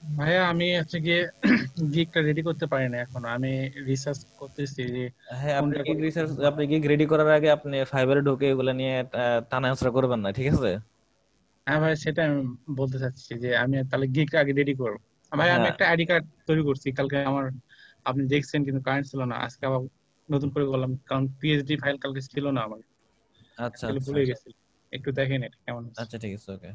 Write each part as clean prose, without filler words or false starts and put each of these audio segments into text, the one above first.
ভাইয়া আমি হচ্ছে গিয়ে গিগটা রেডি করতে পারি না এখনো। আমি রিসার্চ করতেছি যে হ্যাঁ, আপনি কোনটা গিগ করলে রিসার্চ, ভালো আপনি হয়। গিগ রেডি করার আগে আপনি ফাইবারে ঢুকে এগুলো নিয়ে টানা হেঁচড়া করবেন না, ঠিক আছে? হ্যাঁ ভাই, সেটা আমি বলতে চাচ্ছি যে আমি তাহলে গিগটা আগে রেডি করবো। ভাই আমি হ্যাঁ। একটা আইডি কার্ড তৈরি করছি কালকে আমার, আপনি দেখছেন কিন্তু কারেন্ট ছিল না, আজকে আবার নতুন করে করলাম কারণ পিএইচডি ফাইল কালকে ছিল না আমার, আচ্ছা অ্যাকচুয়ালি আচ্ছা। ভুলে গেছি। একটু দেখেন এটা কেমন হচ্ছে। আচ্ছা ঠিক আছে, ওকে।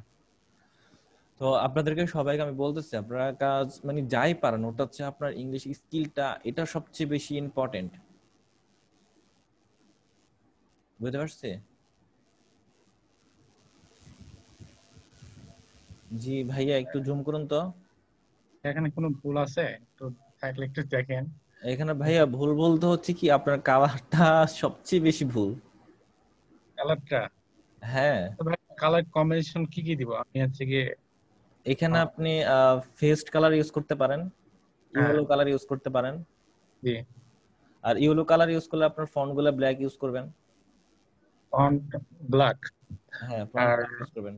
তো আপনাদেরকে সবাইকে আমি বলতেছি, আপনারা কাজ মানে যাই পারেন, ওটা হচ্ছে আপনার ইংলিশ স্কিলটা, এটা সবচেয়ে বেশি ইম্পর্টেন্ট। বুঝতে পারছি? জি ভাইয়া, একটু জুম করুন তো। এখানে কোনো ভুল আছে তো, থাকলে একটু দেখেন। এখানে ভাইয়া ভুল বলতে হচ্ছে কি, আপনার কালারটা সবচেয়ে বেশি ভুল। কালারটা, হ্যাঁ। তো ভাই কালার কম্বিনেশন কি কি দিব আমি হচ্ছে গিয়ে। এখানে আহ, আপনি ফেস্ট কালার ইউজ করতে পারেন, হ্যাঁ, ইয়েলো কালার ইউজ করতে পারেন। জি। আর ইয়েলো কালার ইউজ করলে আপনার ফন্ট গুলা ব্ল্যাক ইউজ করবেন। Font black. হ্যাঁ, ফন্ট আর ব্ল্যাক ইউজ করবেন।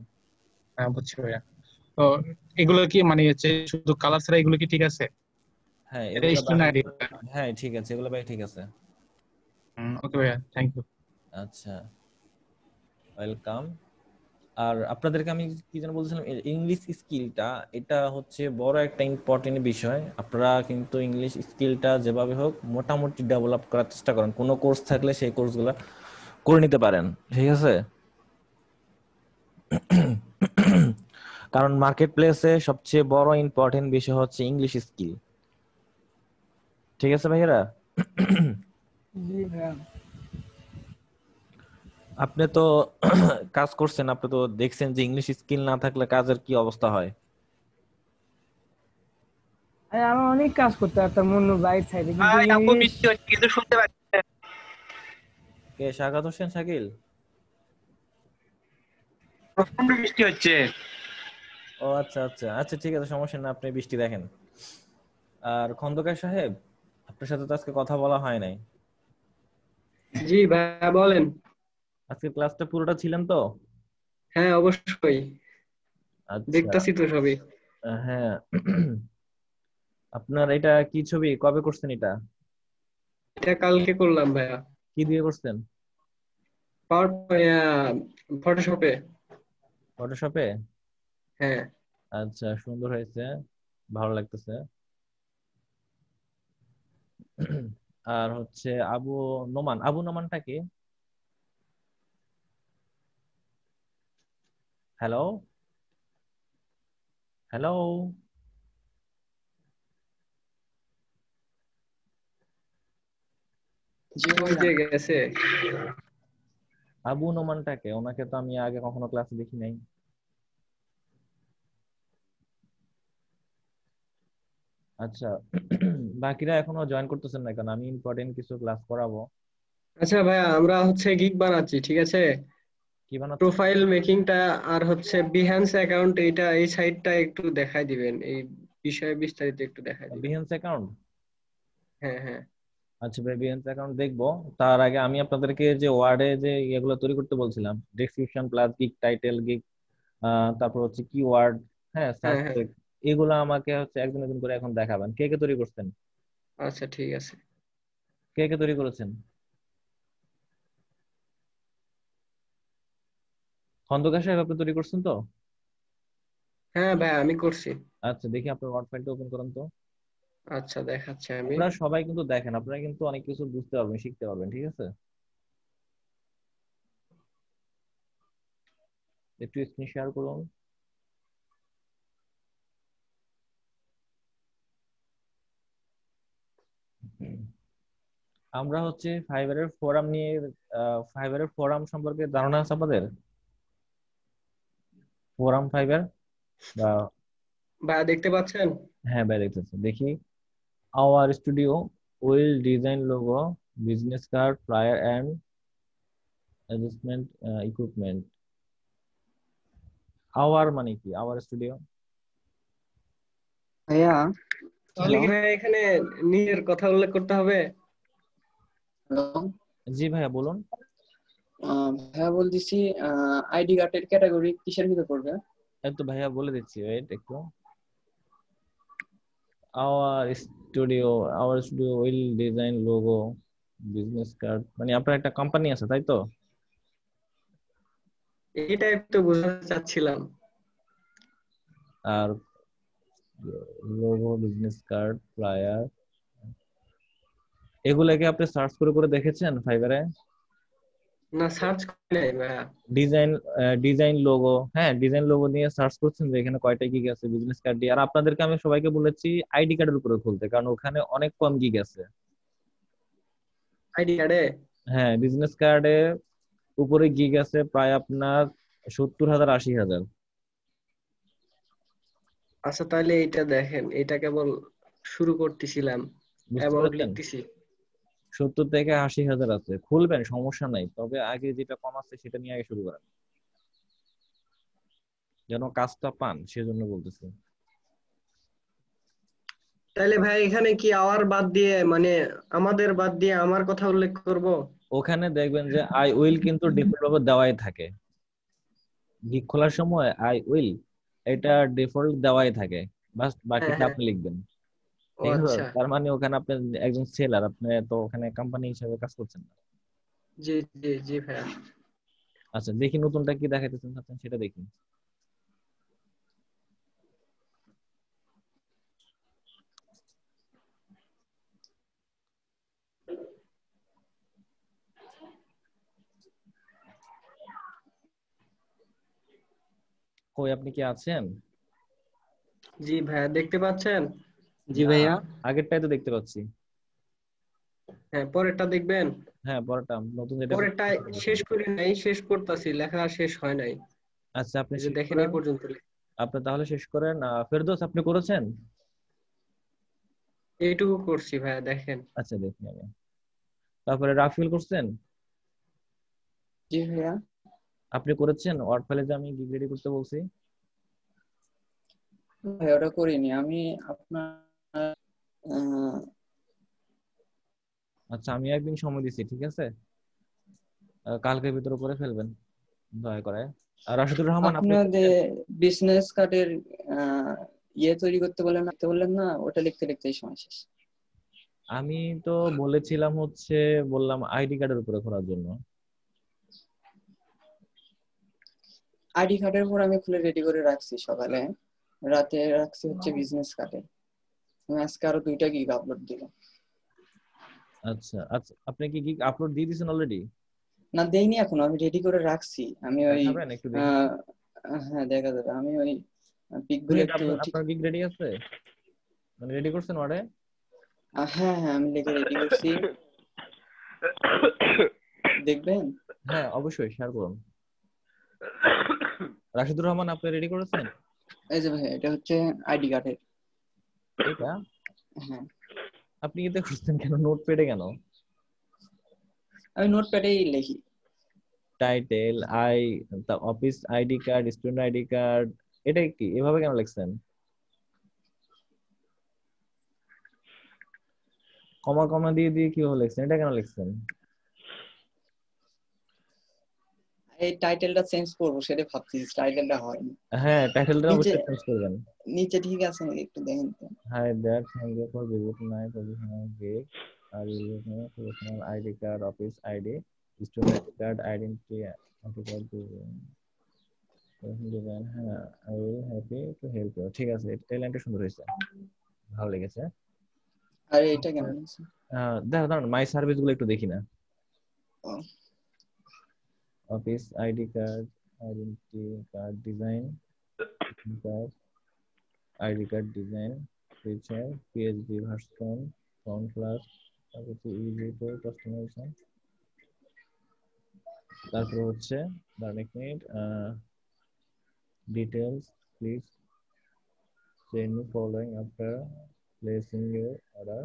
হ্যাঁ, বুঝছি ভাইয়া। তো এগুলো কি মানে হচ্ছে শুধু কালার ছাড়া এগুলো কি ঠিক আছে? হ্যাঁ এটা এগুলা স্টুডেন্ট আইডি। হ্যাঁ ঠিক আছে, এগুলো ভাই ঠিক আছে। ওকে ভাইয়া, থ্যাংক ইউ। আচ্ছা, ওয়েলকাম। আর আপনাদেরকে আমি কি যেন বলছিলাম, ইংলিশ স্কিলটা এটা হচ্ছে বড় একটা ইম্পর্টেন্ট বিষয়। আপনারা কিন্তু ইংলিশ স্কিলটা যেভাবে হোক মোটামুটি ডেভেলপ করার চেষ্টা করেন, কোনো কোর্স থাকলে সেই কোর্সগুলো করে নিতে পারেন, ঠিক আছে? কারণ মার্কেট প্লেসে সবচেয়ে বড় ইম্পর্টেন্ট বিষয় হচ্ছে ইংলিশ স্কিল, ঠিক আছে ভাইয়েরা? জি ভাইয়া। আপনি তো কাজ করছেন, আপনি তো দেখছেন যে ইংলিশ স্কিল না থাকলে কাজের কি অবস্থা হয়। আমার অনেক কাজ করতে পারতাম অন্য বাইরের সাইডে, কিন্তু ভাই আপু ইংলিশ। বৃষ্টি হচ্ছে কিন্তু শুনতে পাচ্ছি না। কে, শাহাদাত হোসেন শাকিল? প্রচন্ড বৃষ্টি হচ্ছে। ও আচ্ছা আচ্ছা আচ্ছা, ঠিক আছে, সমস্যা না, আপনি বৃষ্টি দেখেন। আর খন্দকার সাহেব, আপনার সাথে তো আজকে কথা বলা হয় নাই। জি ভাইয়া বলেন। আজকে ক্লাসটা পুরোটা ছিলেন তো? হ্যাঁ অবশ্যই, আচ্ছা। দেখতাছি তো সবই। হ্যাঁ। আপনার এটা কি ছবি, কবে করছেন এটা? এটা কালকে করলাম ভাইয়া। কি দিয়ে করছেন? পাওয়ার ফটোশপে। ফটোশপে? হ্যাঁ। আচ্ছা, সুন্দর হয়েছে, ভালো লাগতেছে। আর হচ্ছে আবু নোমান, আবু নোমানটা কে? Hello, hello. জি ওই ভাইয়া। যে গেছে। আবু নোমানটা কে? ওনাকে তো আমি আগে কখনো ক্লাসে দেখি নাই। আচ্ছা। বাকিরা এখনো জয়েন করতেছেন না কেন? আমি ইম্পর্টেন্ট কিছু ক্লাস করাবো। আচ্ছা ভাইয়া, আমরা হচ্ছে গিগ বানাচ্ছি, ঠিক আছে? কি বানাচ্ছেন? প্রোফাইল মেকিংটা আর হচ্ছে বিহ্যান্স অ্যাকাউন্ট, এইটা এই সাইটটা একটু দেখাই দিবেন, এই বিষয়ে বিস্তারিত একটু দেখাই দিবেন। Behance account? হ্যাঁ হ্যাঁ। আচ্ছা ভাই, বিহেন্স অ্যাকাউন্ট দেখবো। তার আগে আমি আপনাদেরকে যে ওয়ার্ডে যে এগুলো তৈরি করতে বলছিলাম, description plus gig title gig, তারপর হচ্ছে কিওয়ার্ড, হ্যাঁ, হ্যাঁ হ্যাঁ। সাবজেক্ট, এগুলো আমাকে হচ্ছে একজন একজন করে এখন দেখাবেন। কে কে তৈরি করছেন? আচ্ছা ঠিক আছে। কে কে তৈরি করেছেন? খন্দকার সাহেব, আপনি তৈরি করছেন তো? হ্যাঁ ভাইয়া আমি করছি। আচ্ছা, দেখি আপনার ওয়ার্ড ফাইলটা ওপেন করুন তো। আচ্ছা দেখাচ্ছি আমি। আপনারা সবাই কিন্তু দেখেন, আপনারা কিন্তু অনেক কিছু বুঝতে পারবেন, শিখতে পারবেন, ঠিক আছে? একটু স্ক্রিন শেয়ার করুন। আমরা হচ্ছে ফাইবারের ফোরাম নিয়ে, ফাইবারের ফোরাম সম্পর্কে ধারণা আছে আপনাদের? ফোরাম ফাইবার বা, ভাইয়া দেখতে পাচ্ছেন? হ্যাঁ ভাই দেখতেছি, দেখি। Our studio will design logo, business card, flyer and adjustment equipment. Our মানে কি? Our studio? ভাইয়া। তাহলে হ্যালো। কি ভাইয়া এখানে নিজের কথা উল্লেখ করতে হবে? হ্যালো। জি ভাইয়া বলুন। ভাইয়া বলতেছি, আইডি কার্ডের ক্যাটাগরি কিসের ভিতর পড়বে? এই তো ভাইয়া বলে দিচ্ছি, ওয়েট একটু। Our studio our studio will design logo business card, মানে আপনার একটা কোম্পানি আছে তাই তো? এটা একটু বোঝাতে চাচ্ছিলাম। আর লোগো, বিজনেস কার্ড, ফ্লায়ার, এগুলাকে আপনি সার্চ করে করে দেখেছেন ফাইবারে? না, সার্চ করি নাই ভাইয়া। ডিজাইন ডিজাইন লোগো, হ্যাঁ ডিজাইন লোগো নিয়ে সার্চ করছেন যে এখানে কয়টা গিগ আছে বিজনেস কার্ড দিয়ে। আর আপনাদেরকে আমি সবাইকে বলেছি আইডি কার্ডের উপরে খুলতে, কারণ ওখানে অনেক কম গিগ আছে। আইডি কার্ডে? হ্যাঁ বিজনেস কার্ডে উপরে গিগ আছে প্রায় আপনার 70,000 80,000। আচ্ছা, তাহলে এটা দেখেন, এটা কেবল শুরু করতেছিলাম, বুঝতে অ্যাবাউট পেরেছেন? লিখতেছি। 70 থেকে 80,000 আছে, খুলবেন সমস্যা নাই, তবে আগে যেটা কম আছে সেটা নিয়ে আগে শুরু করেন, যেন কাজটা পান সেজন্য বলতেছি। তাহলে ভাই এখানে কি আওয়ার বাদ দিয়ে, মানে আমাদের বাদ দিয়ে আমার কথা উল্লেখ করব? ওখানে দেখবেন যে আই উইল কিন্তু ডিফল্ট ভাবে দেওয়াই থাকে, গিগ খোলার সময় আই উইল এটা ডিফল্ট দেওয়াই থাকে, বাস হ্যাঁ, বাকিটা হ্যাঁ। আপনি লিখবেন। ও ঠিক আছে, আচ্ছা। তার মানে ওখানে আপনি একজন সেলার, আপনি তো ওখানে কোম্পানি হিসেবে কাজ করছেন না। জি, জি, জি ভাইয়া। আচ্ছা দেখি নতুনটা কি দেখাইতেছেন চাচ্ছেন সেটা দেখি। কই আপনি কি আছেন? জি ভাইয়া, দেখতে পাচ্ছেন? জি না, ভাইয়া। আগেরটাই তো দেখতে পাচ্ছি। হ্যাঁ, পরেরটা দেখবেন। হ্যাঁ পরেরটা নতুন যেটা পরেরটা করতেছেন। শেষ করি নাই, শেষ করতেছি, লেখা শেষ হয় নাই। আচ্ছা আপনি এই যে শেষ দেখেন করেন, এই পর্যন্ত আপনি তাহলে শেষ করেন। ফেরদৌস আপনি করেছেন? এইটুকু করছি ভাইয়া, দেখেন। আচ্ছা দেখি আমি। তারপরে রাফিল করছেন? জি ভাইয়া। আপনি করেছেন ওয়ার্ড ফাইলে যে আমি গিগ রেডি করতে বলছি? ভাইয়া ওটা করিনি আমি। আপনার আহ, আচ্ছা আমি একদিন সময় দিচ্ছি, ঠিক আছে? কালকের ভিতরে করে ফেলবেন দয়া করে। আর রাশিদুর রহমান আপনি আপনাদের করছেন? বিজনেস কার্ডের ইয়ে তৈরি করতে বললেন না, ওটা লিখতে লিখতেই সময় শেষ। আমি তো বলেছিলাম হচ্ছে, বললাম আইডি কার্ডের উপরে করার জন্য। আইডি কার্ডের পর আমি খুলে রেডি করে রাখছি সকালে, রাতে রাখছি হচ্ছে বিজনেস কার্ডে। আমি আজকে আরো 2টা গিগ আপলোড দিলাম। আচ্ছা আচ্ছা, আপনি কি গিগ আপলোড দিয়ে দিয়েছেন অলরেডি? না দেইনি এখনো, আমি রেডি করে রাখছি। আমি ওই দেখাবেন একটু দেখি। আহ, হ্যাঁ দেখা যাবে। আমি ওই পিক গুলো একটু আপনার ঠিক। আপনার গিগ রেডি আছে, মানে রেডি করছেন ওয়ার্ডে? হ্যাঁ হ্যাঁ, আমি লিখে রেডি করছি, দেখবেন। হ্যাঁ অবশ্যই শেয়ার করুন। রাশিদুর রহমান আপনি রেডি করেছেন? এই যে ভাই, এটা হচ্ছে আইডি কার্ডের। এটা হ্যাঁ, আপনি এতে করছেন কেন, নোটপ্যাডে কেন? আমি নোটপ্যাডেই লিখি। Title I, the office ID card, student ID card, এটা কি এভাবে কেন লিখছেন? কমা কমা দিয়ে দিয়ে কিভাবে লিখছেন, এটা কেন লিখছেন? এই টাইটেলটা চেঞ্জ করবো সেটা ভাবছি, টাইটেলটা হয়নি। হ্যাঁ টাইটেলটা নিচে অবশ্যই চেঞ্জ করবেন। নিচে ঠিক আছে নাকি একটু দেখেন তো। Hi that thank you for visit my professional gig, are you looking professional ID card, office ID, student ID card, identity card design. হ্যাঁ I will happy to help you. ঠিক আছে, এই লাইনটা সুন্দর হয়েছে, ভালো লেগেছে। আরে এটা কেমন আছে? দেখো দাঁড়ান, মাই সার্ভিস গুলো একটু দেখি না। ও, office ID card, identity card design, card ID card design, feature PhD version, front class, তারপর হচ্ছে ইজি টু কাস্টমাইজেশন, তারপর হচ্ছে দাঁড়ান এক minute, details please send me following after placing your order,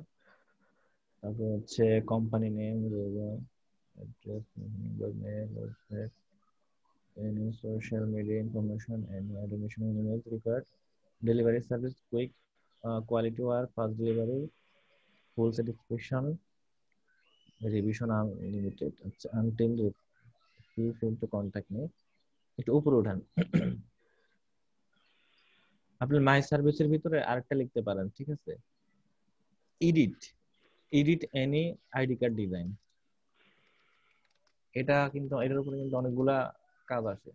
তারপর হচ্ছে company name, logo, address, mail, website, any social media information, any additional emails required, delivery service quick, quality work, fast delivery, full satisfaction, revision unlimited, until feel free to contact me। একটু উপরে উঠান। আপনি মাই সার্ভিসের ভিতরে আরেকটা লিখতে পারেন, ঠিক আছে? Edit any ID card design. এটা কিন্তু এটার উপরে কিন্তু অনেকগুলা কাজ আসে।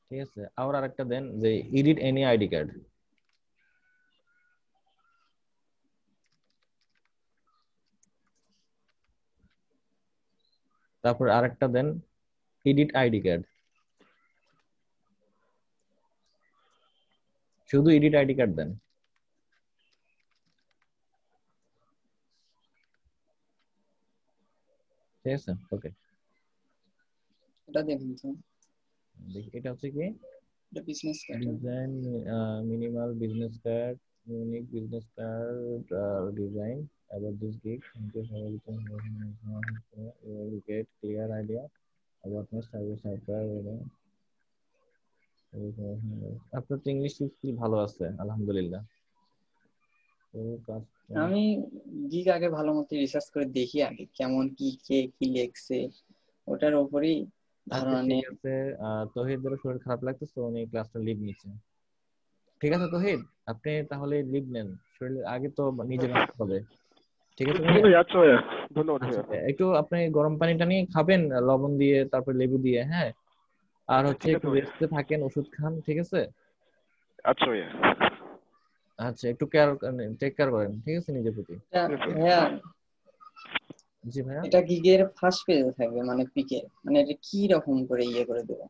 ঠিক আছে, আবার আরেকটা দেন যে এডিট এনি আইডি কার্ড। তারপর আরেকটা দেন এডিট আইডি কার্ড। শুধু এডিট আইডি কার্ড দেন। ঠিক আছে, ওকে। এটা দেখুন তো, দেখি এটা হচ্ছে কি এটা business card. Design minimal business card, unique business card design about this gig. Thank you for everything. You will get clear idea about my service software. আপনার তো ইংলিশ স্কিল ভালো আছে আলহামদুলিল্লাহ। তো কাজ আমি গিগ আগে ভালো মতো রিসার্চ করে দেখি আগে কেমন কি কে কি লিখছে, ওটার উপরেই ধারণা ঠিক নিয়ে। আছে, তৌহিদের শরীর খারাপ লাগতেছে, উনি ক্লাসটা লিভ নিচ্ছে। ঠিক আছে তৌহিদ, আপনি তাহলে লিভ নেন, শরীর আগে তো নিজে বাঁচতে হবে। ঠিক আছে ভাইয়া? আচ্ছা ভাইয়া, ধন্যবাদ আচ্ছা, ভাইয়া। একটু আপনি গরম পানিটা নিয়ে খাবেন লবণ দিয়ে, তারপর লেবু দিয়ে, হ্যাঁ? আর হচ্ছে ঠিক একটু আছে ভাইয়া। রেস্টে থাকেন, ওষুধ খান, ঠিক আছে? আচ্ছা ভাইয়া। আচ্ছা, একটু টেক কেয়ার করেন, ঠিক আছে, নিজের প্রতি। ভাইয়া জি ভাইয়া। এটা গিগের ফার্স্ট পেজে থাকবে মানে পিকে, মানে এটা কি রকম করে ইয়ে করে দেবে?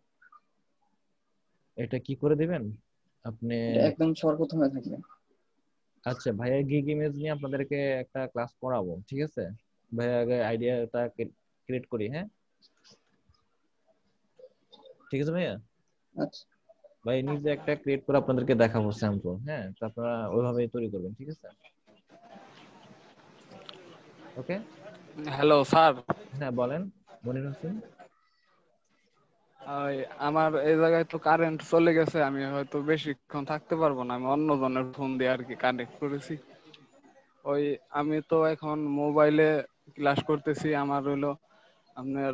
এটা কি করে দিবেন আপনি? এটা একদম সর্বপ্রথমে থাকবে। আচ্ছা ভাইয়া, গিগ ইমেজ নিয়ে আপনাদেরকে একটা ক্লাস পড়াবো, ঠিক আছে? ভাইয়া আগে আইডিয়াটা ক্রিয়েট করি, হ্যাঁ? ঠিক আছে ভাইয়া? আচ্ছা ভাই নিজে একটা ক্রিয়েট করে আপনাদেরকে দেখাবো স্যাম্পল, হ্যাঁ? তো আপনারা ওইভাবে তৈরি করবেন, ঠিক আছে? ওকে। হ্যালো স্যার, হ্যাঁ বলেন মনির হোসেন। আমার এই জায়গায় তো কারেন্ট চলে গেছে, আমি হয়তো বেশিক্ষণ থাকতে পারবো না, আমি অন্য জনের ফোন দিয়ে আর কি কানেক্ট করেছি। ওই আমি তো এখন মোবাইলে ক্লাস করতেছি, আমার হইলো আপনার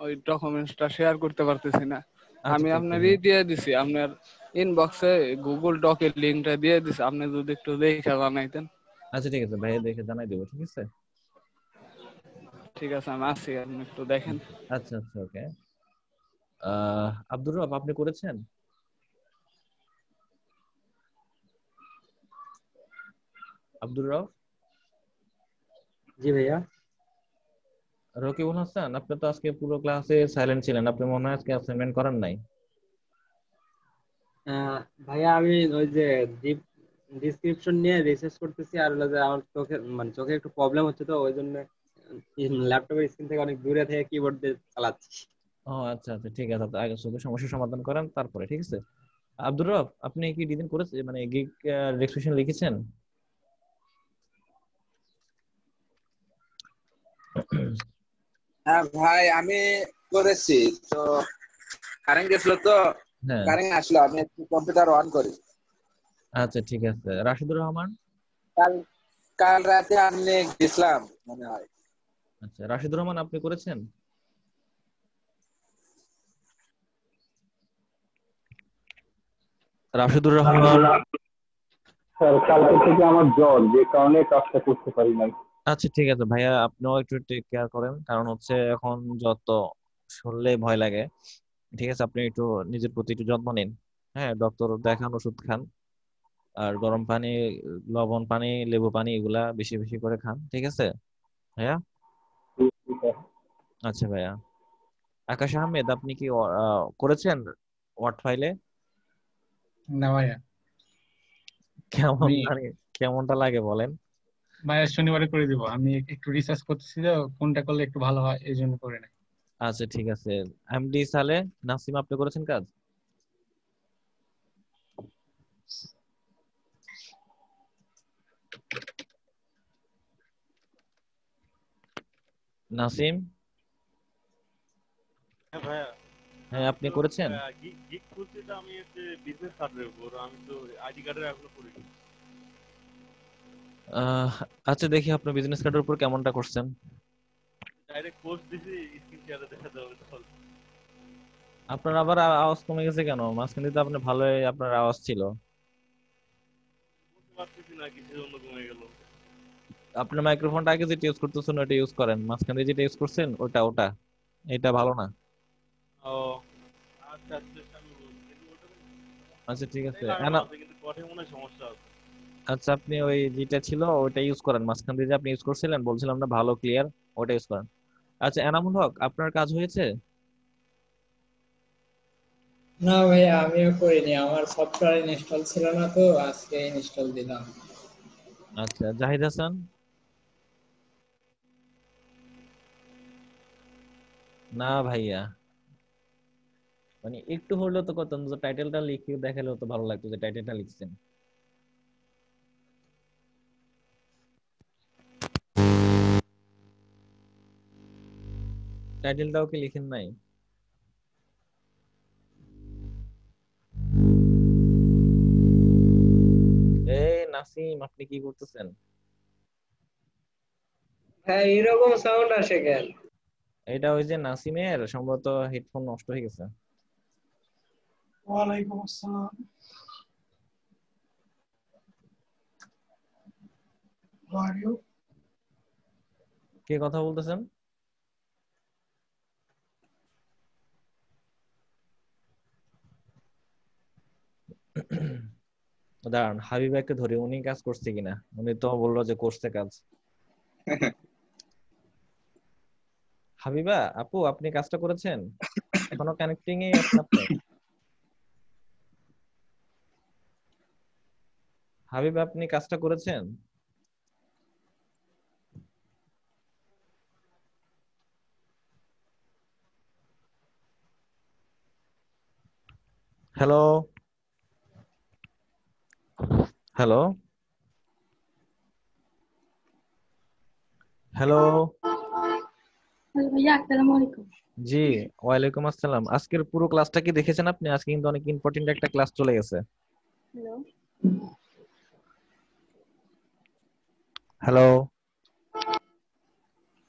ওই ডকুমেন্টসটা শেয়ার করতে পারতেছি না। আচ্ছা আমি ঠিক আপনার আছে। দিয়ে দিছি, আপনার ইনবক্সে গুগল ডকের লিঙ্কটা দিয়ে দিছি, আপনি যদি একটু দেখে জানাইতেন। আচ্ছা ঠিক আছে ভাইয়া, দেখে জানাই দেবো, ঠিক আছে? ঠিক আছে, আমি আসি, আপনি একটু দেখেন। আচ্ছা আচ্ছা, ওকে। আব্দুর রব, আপনি করেছেন? আব্দুর রব? জি ভাইয়া। রকিবুল হাসান, আপনি তো আজকে পুরো ক্লাসে সাইলেন্ট ছিলেন, আপনি মনে হয় আজকে অ্যাসাইনমেন্ট করেন নাই। ভাইয়া আমি ওই যে ডিসক্রিপশন নিয়ে রিসার্চ করতেছি, আর হলো যে আমার চোখে মানে চোখে একটু প্রবলেম হচ্ছে, তো ওই জন্য ল্যাপটপের স্ক্রিন থেকে অনেক দূরে থেকে কিবোর্ড দিয়ে চালাচ্ছি। ও আচ্ছা আচ্ছা, ঠিক আছে, তো আগে শুধু সমস্যার সমাধান করেন তারপরে, ঠিক আছে? আব্দুর রব, আপনি কি ডিজাইন করেছেন, মানে গিগ ডেসক্রিপশন লিখেছেন? হ্যাঁ ভাই, আমি করেছি তো। কারেন্ট গেছিল তো, হ্যাঁ কারেন্ট আসলো, আমি একটু কম্পিউটার অন করি। আচ্ছা ঠিক আছে। রাশিদুর রহমান? কাল কাল রাতে আমি গেছিলাম মনে হয়। আচ্ছা, রাশিদুর রহমান আপনি করেছেন? রাশিদুর রহমান? স্যার কালকে থেকে আমার জ্বর, যে কারণে কাজটা করতে পারি নাই। আচ্ছা ঠিক আছে ভাইয়া, আপনিও একটু টেক কেয়ার করেন, কারণ হচ্ছে এখন যত শুনলে ভয় লাগে। ঠিক আছে, আপনি একটু নিজের প্রতি একটু যত্ন নিন, হ্যাঁ? ডক্টর দেখান, ওষুধ খান, আর গরম পানি, লবণ পানি, লেবু পানি এগুলা বেশি বেশি করে খান, ঠিক আছে ভাইয়া? আচ্ছা ভাইয়া। আকাশ আহমেদ, আপনি কি করেছেন ওয়ার্ড ফাইলে? না ভাইয়া। কেমন আমি মানে কেমনটা লাগে বলেন? ভাইয়া শনিবারে করে দিব, আমি একটু রিসার্চ করতেছি তো কোনটা করলে একটু ভালো হয়, এই জন্য করে নাই। আচ্ছা ঠিক আছে। এমডি সালে নাসিম, আপনি করেছেন কাজ? নাসিম? হ্যাঁ ভাইয়া। হ্যাঁ, আপনি তো করেছেন? গিগ খুলতে তো আমি হচ্ছে বিজনেস কার্ডের উপর, আমি তো আইডি কার্ডের এখনো করিনি। আচ্ছা দেখি আপনার বিজনেস কার্ডের উপর কেমনটা করছেন। ডাইরেক্ট পোস্ট দিছি, স্ক্রিন শেয়ারে দেখা যাবে তাহলে। আপনার আবার আওয়াজ কমে গেছে কেন? মাঝখানে তো আপনার ভালোই আপনার আওয়াজ ছিল। বুঝতে পারতেছি না কিসের জন্য কমে গেল। আপনার মাইক্রোফোনটা আগে যেটা ইউজ করতেছেন ওটা ইউজ করেন, মাঝখানে যেটা ইউজ করছেন ওটা এটা ভালো না। ও আচ্ছা আচ্ছা, আমি বলছি কিন্তু আচ্ছা ঠিক ওটাই আছে লাগানো আছে, কিন্তু পথে মনে হয় সমস্যা আছে। আচ্ছা আপনি ওই যেটা ছিল ওটা ইউজ করেন, মাঝখান দিয়ে যে আপনি ইউজ করছিলেন বলছিলাম না ভালো ক্লিয়ার, ওটা ইউজ করেন। আচ্ছা এনামুল হক, আপনার কাজ হয়েছে? না ভাইয়া, আমিও করিনি, আমার সফটওয়্যার ইনস্টল ছিল না তো আজকে ইনস্টল দিলাম। আচ্ছা জাহিদ হাসান? না ভাইয়া, মানে একটু হলেও তো করতেন, যে টাইটেলটা লিখে দেখালেও তো ভালো লাগতো যে টাইটেলটা লিখছেন। টাইটেলটাও কি লিখেন নাই? এই নাসিম, আপনি কি করতেছেন? হ্যাঁ, এরকম সাউন্ড আসে কেন? এটা ওই যে নাসিমের সম্ভবত হেডফোন নষ্ট হয়ে গেছে। ওয়ালাইকুম আসসালাম। How are you? কে কথা বলতেছেন? দাঁড়ান, হাবিবাকে ধরে, উনি কাজ করছে কিনা। উনি তো বললো যে করছে কাজ। হাবিবা আপু, আপনি কাজটা করেছেন? এখনো কানেক্টিং এ আছেন আপনি? হাবিবা আপনি কাজটা করেছেন? Hello hello hello. হ্যালো ভাইয়া, আসসালামু আলাইকুম। জি ওয়ালাইকুম আসসালাম। আজকের পুরো ক্লাসটা কি দেখেছেন আপনি? আজকে কিন্তু অনেক ইম্পর্টেন্ট একটা ক্লাস চলে গেছে। Hello hello.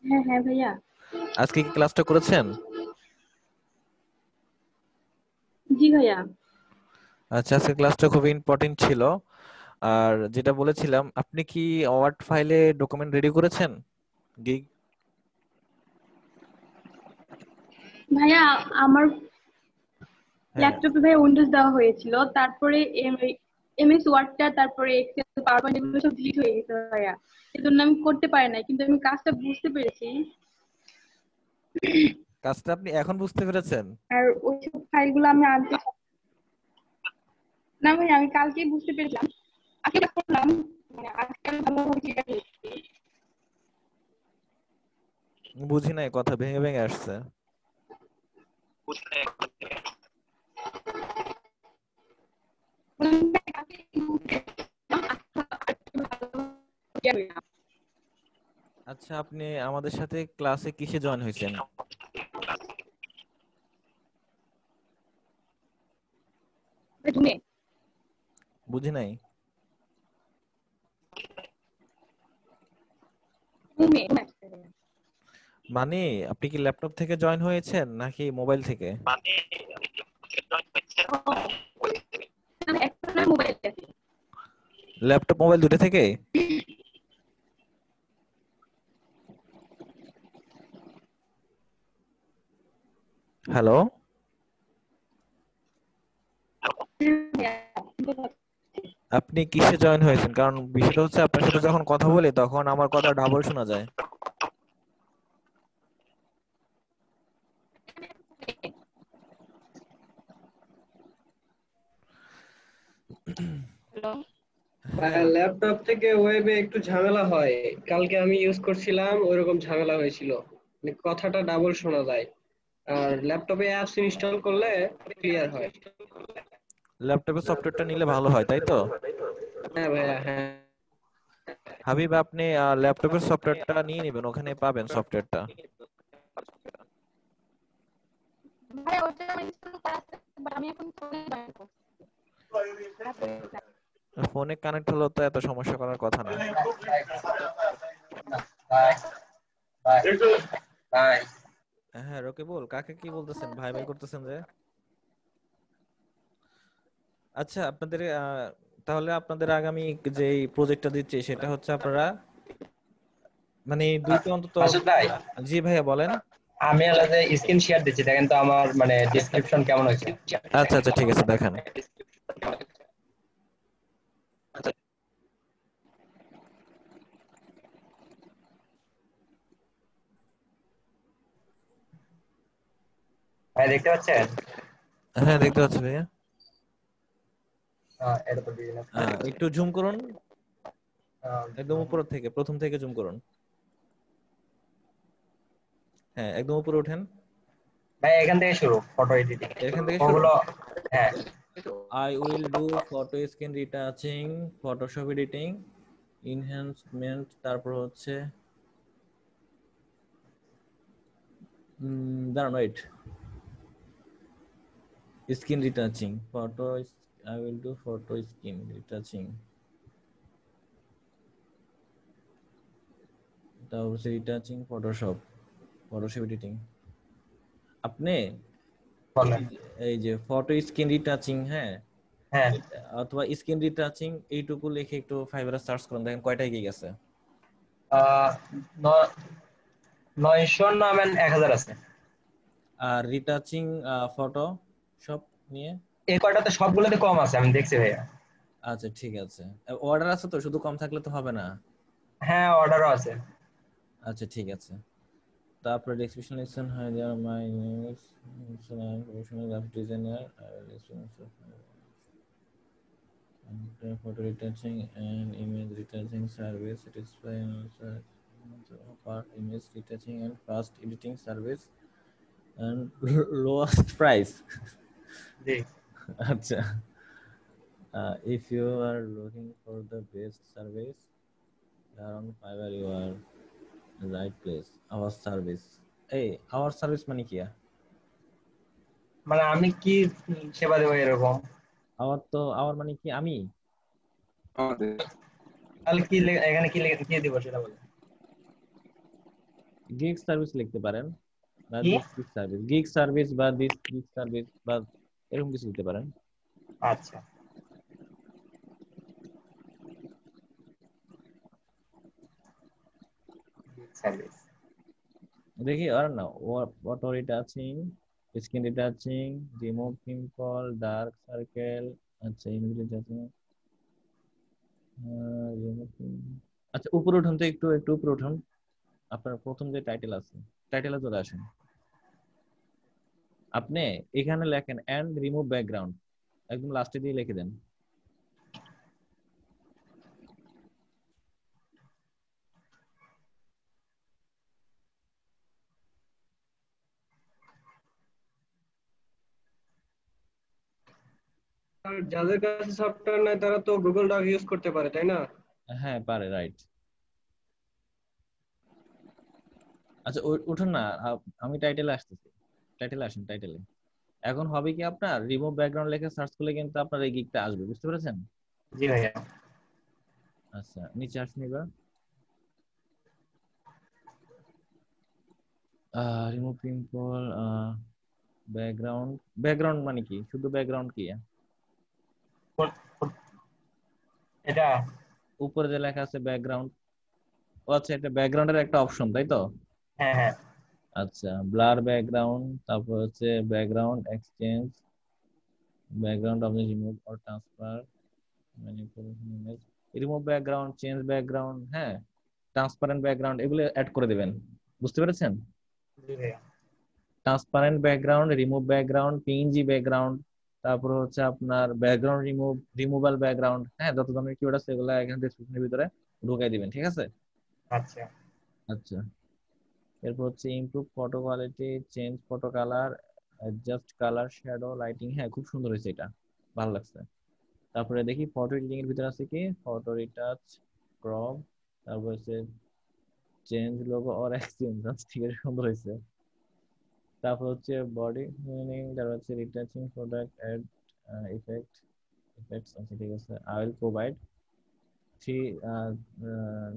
হ্যাঁ হ্যাঁ ভাইয়া। আজকে কি ক্লাসটা করেছেন? জি ভাইয়া। আচ্ছা, আজকে ক্লাসটা খুব ইম্পর্টেন্ট ছিল। আর যেটা বলেছিলাম, আপনি কি ওয়ার্ড ফাইলে ডকুমেন্ট রেডি করেছেন? গিগ ভাইয়া আমার হ্যাঁ ল্যাপটপে ভাইয়া উইন্ডোজ দেওয়া হয়েছিল, তারপরে এমএস ওয়ার্ডটা, তারপরে এক্সেল, পাওয়ারপয়েন্ট এগুলো সব ডিলিট হয়ে গেছে ভাইয়া। এজন্য আমি করতে পারি না, কিন্তু আমি কাজটা বুঝতে পেরেছি। কাজটা আপনি এখন বুঝতে পেরেছেন? আর ওইসব ফাইলগুলো আমি আনতে না ভাইয়া, আমি কালকেই বুঝতে পেরেছিলাম। আজকে ক্লাস করলাম, মানে আজকে আমি ভালোভাবে ক্লিয়ার করেছি। বুঝি নাই, কথা ভেঙে ভেঙে আসছে। আচ্ছা আপনি আমাদের সাথে ক্লাসে কিসে জয়েন হয়েছেন? বুঝি নাই। মানে আপনি কি ল্যাপটপ থেকে জয়েন হয়েছেন নাকি মোবাইল থেকে? ল্যাপটপ মোবাইল দুটো থেকে? হ্যালো। আপনি কিসে জয়েন হয়েছেন? কারণ বিষয়টা হচ্ছে আপনার সাথে যখন কথা বলি তখন আমার কথা ডাবল শোনা যায়। ল্যাপটপ থেকে ওয়েবে একটু ঝামেলা হয়, কালকে আমি ইউজ করছিলাম, ওইরকম ঝামেলা হয়েছিল, মানে কথাটা ডাবল শোনা যায়। আর ল্যাপটপে অ্যাপস ইনস্টল করলে ক্লিয়ার হয়। ল্যাপটপের সফটওয়্যারটা নিলে ভালো হয়, তাই তো? হ্যাঁ ভাইয়া, হ্যাঁ। হাবিব আপনি ল্যাপটপের সফটওয়্যারটা নিয়ে নেবেন, ওখানে পাবেন সফটওয়্যারটা। ভাইয়া ওটা আমি ইনস্টল করা আছে, বাট আমি এখন ফোনে জয়েন করছি। ফোনে কানেক্ট হলো তো এত সমস্যা করার কথা না। হাই। হ্যাঁ রকিবুল, কাকে কি বলতেছেন, ভাই ভাই করতেছেন যে? আচ্ছা আপনাদের তাহলে আপনাদের আগামী যে প্রজেক্টটা দিচ্ছে সেটা হচ্ছে আপনারা মানে দুইটা অন্তত। মাসুদ ভাই, জি ভাইয়া বলেন। আমি হলো যে স্ক্রিন শেয়ার দিচ্ছি, দেখেন তো আমার মানে ডেসক্রিপশন কেমন হয়েছে। আচ্ছা আচ্ছা ঠিক আছে দেখান। ভাই দেখতে পাচ্ছেন? হ্যাঁ দেখতে পাচ্ছি ভাইয়া। এটা তো বিজনেস। একটু জুম করুন, একদম উপর থেকে, প্রথম থেকে জুম করুন। হ্যাঁ একদম উপরে ওঠেন ভাই এখান থেকে শুরু, ফটো এডিটিং এখান থেকে শুরু। ওগুলো। হ্যাঁ, I will do photo skin retouching, Photoshop editing, enhancement, তারপর হচ্ছে দাঁড়ান wait, skin retouching photo, I will do photo skin retouching, তারপর হচ্ছে রিটাচিং ফটোশপ এডিটিং। আপনি এই যে ফটো স্কিন রিটাচিং, হ্যাঁ হ্যাঁ, অথবা স্কিন রিটাচিং এইটুকু লিখে একটু ফাইবারে সার্চ করুন, দেখেন কয়টা গিয়ে গেছে। 900 নামেন 1000 আছে। আর রিটাচিং ফটো সব নিয়ে এই কয়টাতে সবগুলোতে কম আছে, আমি দেখছি ভাইয়া। আচ্ছা ঠিক আছে, অর্ডার আছে তো, শুধু কম থাকলে তো হবে না। হ্যাঁ অর্ডারও আছে। আচ্ছা ঠিক আছে, তারপরে ডেসক্রিপশন লিখছেন হয় যে my name is professional graphic designer, photo retouching and image retouching service, satisfy part image retouching and fast editing service and lowest price. আচ্ছা, if you are looking for the best service around Fiverr, you are the right place. Our service, এই our service মানে কি? মানে আমি কি সেবা দেবো এরকম? আমার মানে কি আমি? তাহলে কি এখানে কি কি দিব সেটা বলেন। গিগ সার্ভিস লিখতে পারেন, বা দিস গিগ সার্ভিস বা দিস গিগ সার্ভিস বা এরকম কিছু দিতে পারেন। আচ্ছা সার্ভিস দেখি আর না, auto retouching, skin retouching, remove pimple, dark circle, আচ্ছা ইমেজ রিটাচিং, আচ্ছা উপরে উঠুন তো, একটু উপরে উঠুন, আপনার প্রথম যে টাইটেল আছে টাইটেলে চলে আসেন। আপনি এখানে লেখেন এন্ড রিমুভ ব্যাকগ্রাউন্ড, একদম লাস্টে দিয়ে লিখে দেন। আর যাদের কাছে সফটওয়্যার নাই তারা তো গুগল ডক ইউজ করতে পারে, তাই না? হ্যাঁ পারে, রাইট। আচ্ছা উঠুন না, আমি টাইটেলে আসতেছি, টাইটেলে আসেন, টাইটেলে। এখন হবে কি, আপনার রিমুভ ব্যাকগ্রাউন্ড লিখে সার্চ করলে কিন্তু আপনার এই গিগটা আসবে, বুঝতে পেরেছেন? জি ভাইয়া। আচ্ছা নিচে আসুন এবার, রিমুভ পিম্পল, ব্যাকগ্রাউন্ড মানে কি, শুধু ব্যাকগ্রাউন্ড কি? এটা উপরে যে লেখা আছে ব্যাকগ্রাউন্ড, আচ্ছা এটা ব্যাকগ্রাউন্ডের একটা অপশন, তাই তো? হ্যাঁ হ্যাঁ। আচ্ছা ব্লার ব্যাকগ্রাউন্ড, তারপর হচ্ছে background exchange, background of remove or transfer, manipulation image, remove background, change background, হ্যাঁ ট্রান্সপারেন্ট ব্যাকগ্রাউন্ড, এগুলো অ্যাড করে দিবেন, বুঝতে পেরেছেন? জি ভাইয়া। Transparent background, remove background, PNG background, তারপর হচ্ছে আপনার ব্যাকগ্রাউন্ড রিমুভাল ব্যাকগ্রাউন্ড, হ্যাঁ যত ধরনের কিওয়ার্ড আছে এগুলো এখানে ডেসক্রিপশনের ভিতরে ঢুকাই দিবেন, ঠিক আছে? আচ্ছা আচ্ছা এরপর হচ্ছে improve photo quality, change photo colour, adjust colour, shadow, lighting, হ্যাঁ খুব সুন্দর হয়েছে, এটা ভালো লাগছে। তারপরে দেখি ফটো এডিটিং এর ভিতরে আছে কি, ফটো রিটাচ, ক্রপ, তারপর হচ্ছে চেঞ্জ লোগো অর এক্সচেঞ্জ, ঠিক আছে সুন্দর হয়েছে। তারপর হচ্ছে বডি মিনিং, তারপর হচ্ছে রিটাচিং প্রোডাক্ট, অ্যাড ইফেক্টস, আচ্ছা ঠিক আছে। আই উইল প্রোভাইড থ্রি,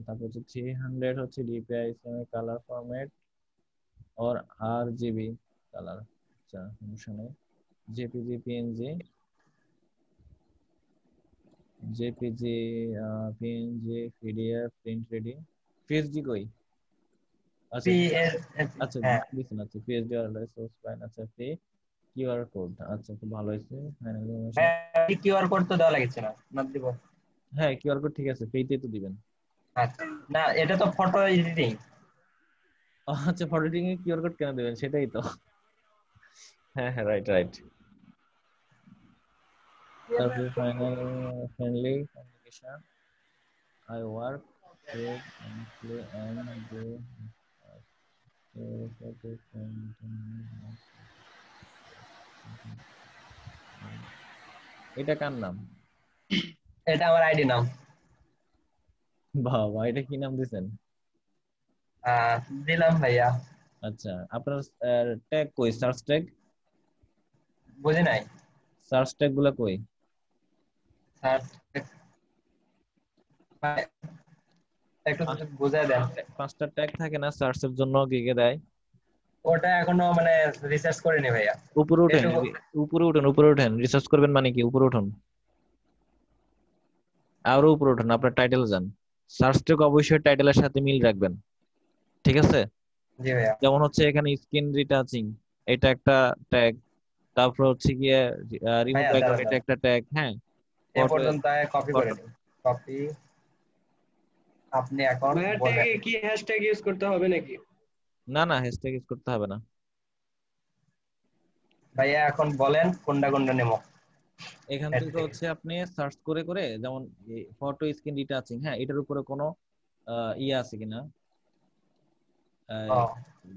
তারপর হচ্ছে 300 হচ্ছে ডিপিআই কালার ফরম্যাট, और RGB কালার, আচ্ছা সমস্যা নেই। JPG PNG PNG PDF print ready. PSG কই? আচ্ছা আচ্ছা দিছেন, আচ্ছা PSG ওয়্যারলেস সোর্স ফাইল, আচ্ছা পে কিউআর কোড, আচ্ছা খুব ভালো হয়েছে। কিউআর কোড তো দেওয়া লাগছে না দিব? হ্যাঁ কিউআর কোড ঠিক আছে, পেতে তো দিবেন। আচ্ছা না এটা তো ফটো এডিটিং। আচ্ছা ফটো এডিটিং এ কিউআর কোড কেন দিবেন, সেটাই তো। হ্যাঁ হ্যাঁ রাইট রাইট। তারপরে final friendly communication, I work with and play and do এটা কার নাম? এটা আমার আইডি নাম। বাবা এটা কি নাম দিছেন? দিলাম ভাইয়া। আচ্ছা আপনার ট্যাগ কই, সার্চ ট্যাগ? বুঝি নাই। সার্চ ট্যাগ গুলো কই? সার্চ একটু বুঝায় দেন। 5টা ট্যাগ থাকে না সার্চের জন্য, গিগে দেয়? ওটা এখনো মানে রিসার্চ করিনি ভাইয়া। উপরে উঠেন, উপরে উঠেন। রিসার্চ করবেন মানে কি? উপরে উঠুন, আরো উপরে উঠুন, আপনার টাইটেলে যান। সার্চ ট্যাগ অবশ্যই টাইটেলের সাথে মিল রাখবেন, ঠিক আছে? জি ভাইয়া। যেমন হচ্ছে এখানে স্ক্রিন রিটাচিং, এটা একটা ট্যাগ। তারপর হচ্ছে গিয়ে রিমুভ ব্যাকগ্রাউন্ড, এটা একটা ট্যাগ। হ্যাঁ এ পর্যন্ত কপি করে নিন। কপি আপনি এখন ট্যাগে কি হ্যাশট্যাগ ইউজ করতে হবে নাকি? না না হ্যাশট্যাগ ইউজ করতে হবে না ভাইয়া। এখন বলেন কোনটা কোনটা নেব। এখান থেকে হচ্ছে আপনি সার্চ করে করে, যেমন ফটো স্ক্রিন রিটাচিং, হ্যাঁ এটার উপরে কোনো ইয়ে আছে কিনা,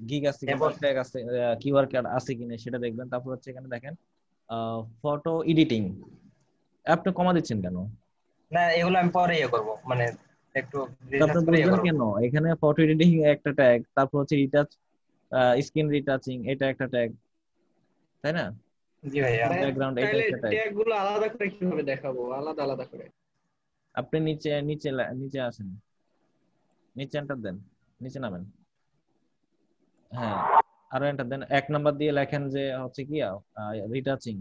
গিগ আছে কিনা, ট্যাগ আছে, কিওয়ার্ড কোড আছে কিনা সেটা দেখবেন। তারপর হচ্ছে এখানে দেখেন ফটো এডিটিং, আপনি কমা দিচ্ছেন কেন? না এগুলো আমি পরে করব, মানে একটু আপনি বুঝবেন কেন? এখানে ফটো এডিটিং একটা ট্যাগ, তারপর হচ্ছে রিটাচ স্ক্রিন রিটাচিং এটা একটা ট্যাগ, তাই না? জি ভাইয়া। ব্যাকগ্রাউন্ড এটা একটা ট্যাগ। ট্যাগ গুলো আলাদা করে কিভাবে দেখাবো? আলাদা আলাদা করে আপনি নিচে নিচে নিচে আসেন, নিচে এন্টার দেন, নিচে নামেন। হ্যাঁ আরো এন্টার দেন, 1 নাম্বার দিয়ে লেখেন যে হচ্ছে কি রিটাচিং,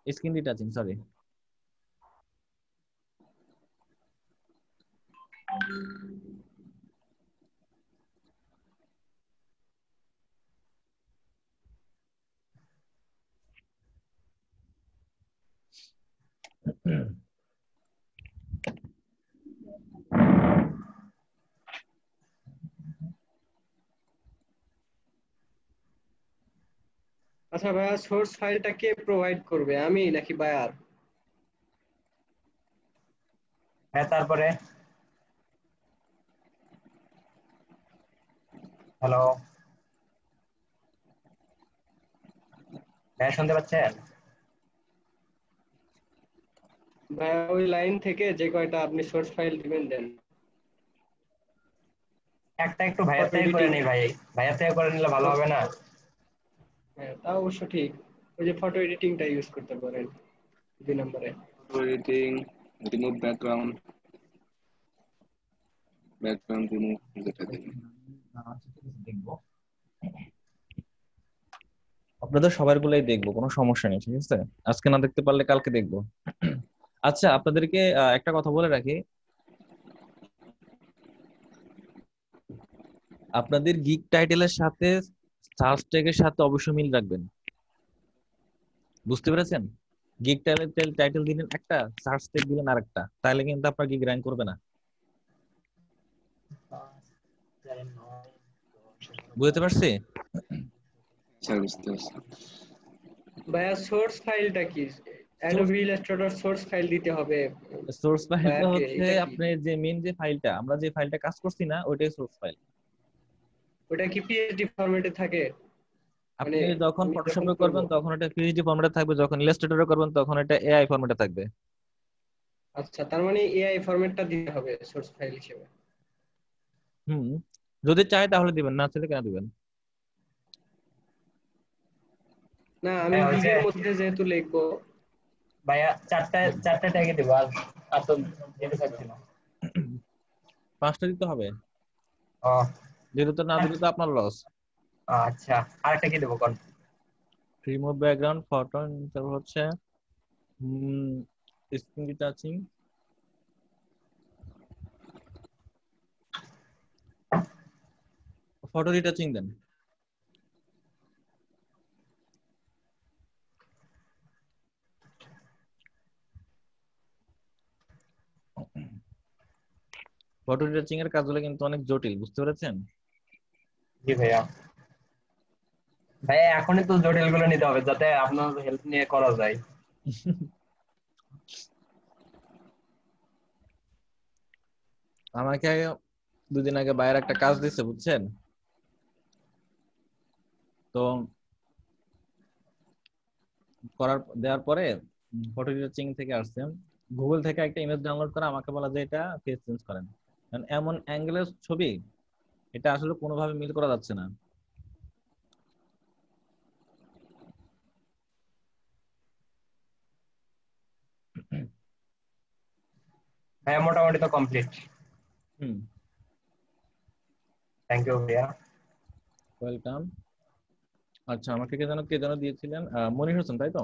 স্ক্রিন রিটাচিং, সরি। আচ্ছা ভাইয়া, সোর্স ফাইলটা কে প্রোভাইড করবে, আমি নাকি বায়ার? হ্যাঁ তারপরে হ্যালো ভাইয়া শুনতে পাচ্ছেন? ভাইয়া ওই লাইন থেকে যে কয়টা আপনি সোর্স ফাইল দিবেন দেন। একটা একটু ভাইয়া থেকে করে নেই ভাই, ভাইয়া থেকে করে নিলে ভালো হবে না? হ্যাঁ তা অবশ্য ঠিক। ওই যে ফটো এডিটিংটা ইউজ করতে পারেন 2 নম্বরে। Photo editing, remove background remove, যেটা দেখি দেখবো আপনাদের সবার গুলাই দেখবো, কোনো সমস্যা নেই, ঠিক আছে? আজকে না দেখতে পারলে কালকে দেখবো। আচ্ছা আপনাদেরকে একটা কথা বলে রাখি, আপনাদের গিগ টাইটেলের সাথে সার্চ ট্যাগের সাথে অবশ্যই মিল রাখবেন, বুঝতে পেরেছেন? গিগ টাইটেল দিলেন একটা, সার্চ ট্যাগ দিলেন আরেকটা, তাহলে কিন্তু আপনার গিগ র্যাঙ্ক করবে না। বুঝতে পারছি? ভাইয়া সোর্স ফাইলটা কি? অ্যাডোবি ইলাস্ট্রেটর সোর্স ফাইল দিতে হবে? সোর্স ফাইলটা হচ্ছে আপনার যে মেইন যে ফাইলটা, আমরা যে ফাইলটা কাজ করছি না, ওইটাই সোর্স ফাইল। ওটা কি পিএসডি ফরম্যাটে থাকে? আপনি যখন ফটোশপে করবেন তখন এটা পিএসডি ফরম্যাটে থাকবে, যখন ইলাস্ট্রেটরে করবেন তখন এটা এআই ফরম্যাটে থাকবে। আচ্ছা তার মানে এআই ফরম্যাটটা দিতে হবে সোর্স ফাইল হিসেবে। যদি চাই তাহলে দিবেন, না চাইলে কেন দিবেন? না আমি গিগের মধ্যে যেহেতু লিখবো ভাইয়া চারটা ট্যাগে দেব, আর তো দিতে চাচ্ছি না। 5টা দিতে হবে। যেহেতু না দিলে তো আপনার লস। আচ্ছা, আরেকটা কি দেবো কোন? রিমুভ ব্যাকগ্রাউন্ড ফটো, তারপর হচ্ছে স্ক্রিন টাচিং, ফটো রিটাচিং দেন। ফটো রিটাচিং এর কাজগুলো কিন্তু অনেক জটিল, বুঝতে পেরেছেন? জি ভাইয়া। ভাইয়া এখনই তো জটিল গুলো নিতে হবে যাতে আপনার হেল্প নিয়ে করা যায়। আমাকে দুদিন আগে বাইরে একটা কাজ দিছে, বুঝছেন? তো দেওয়ার পরে ফটো রিটাচিং থেকে আসছে, গুগল থেকে একটা ইমেজ ডাউনলোড করে আমাকে বলা যে এটা ফেস চেঞ্জ করেন। কারণ এমন অ্যাঙ্গেলের ছবি, এটা আসলে কোনোভাবে মিল করা যাচ্ছে না। ভাইয়া মোটামুটি তো কমপ্লিট। হুম, থ্যাংক ইউ ভাইয়া। ওয়েলকাম। আচ্ছা, আমাকে কে যেন দিয়েছিলেন, মনির হোসেন, তাই তো?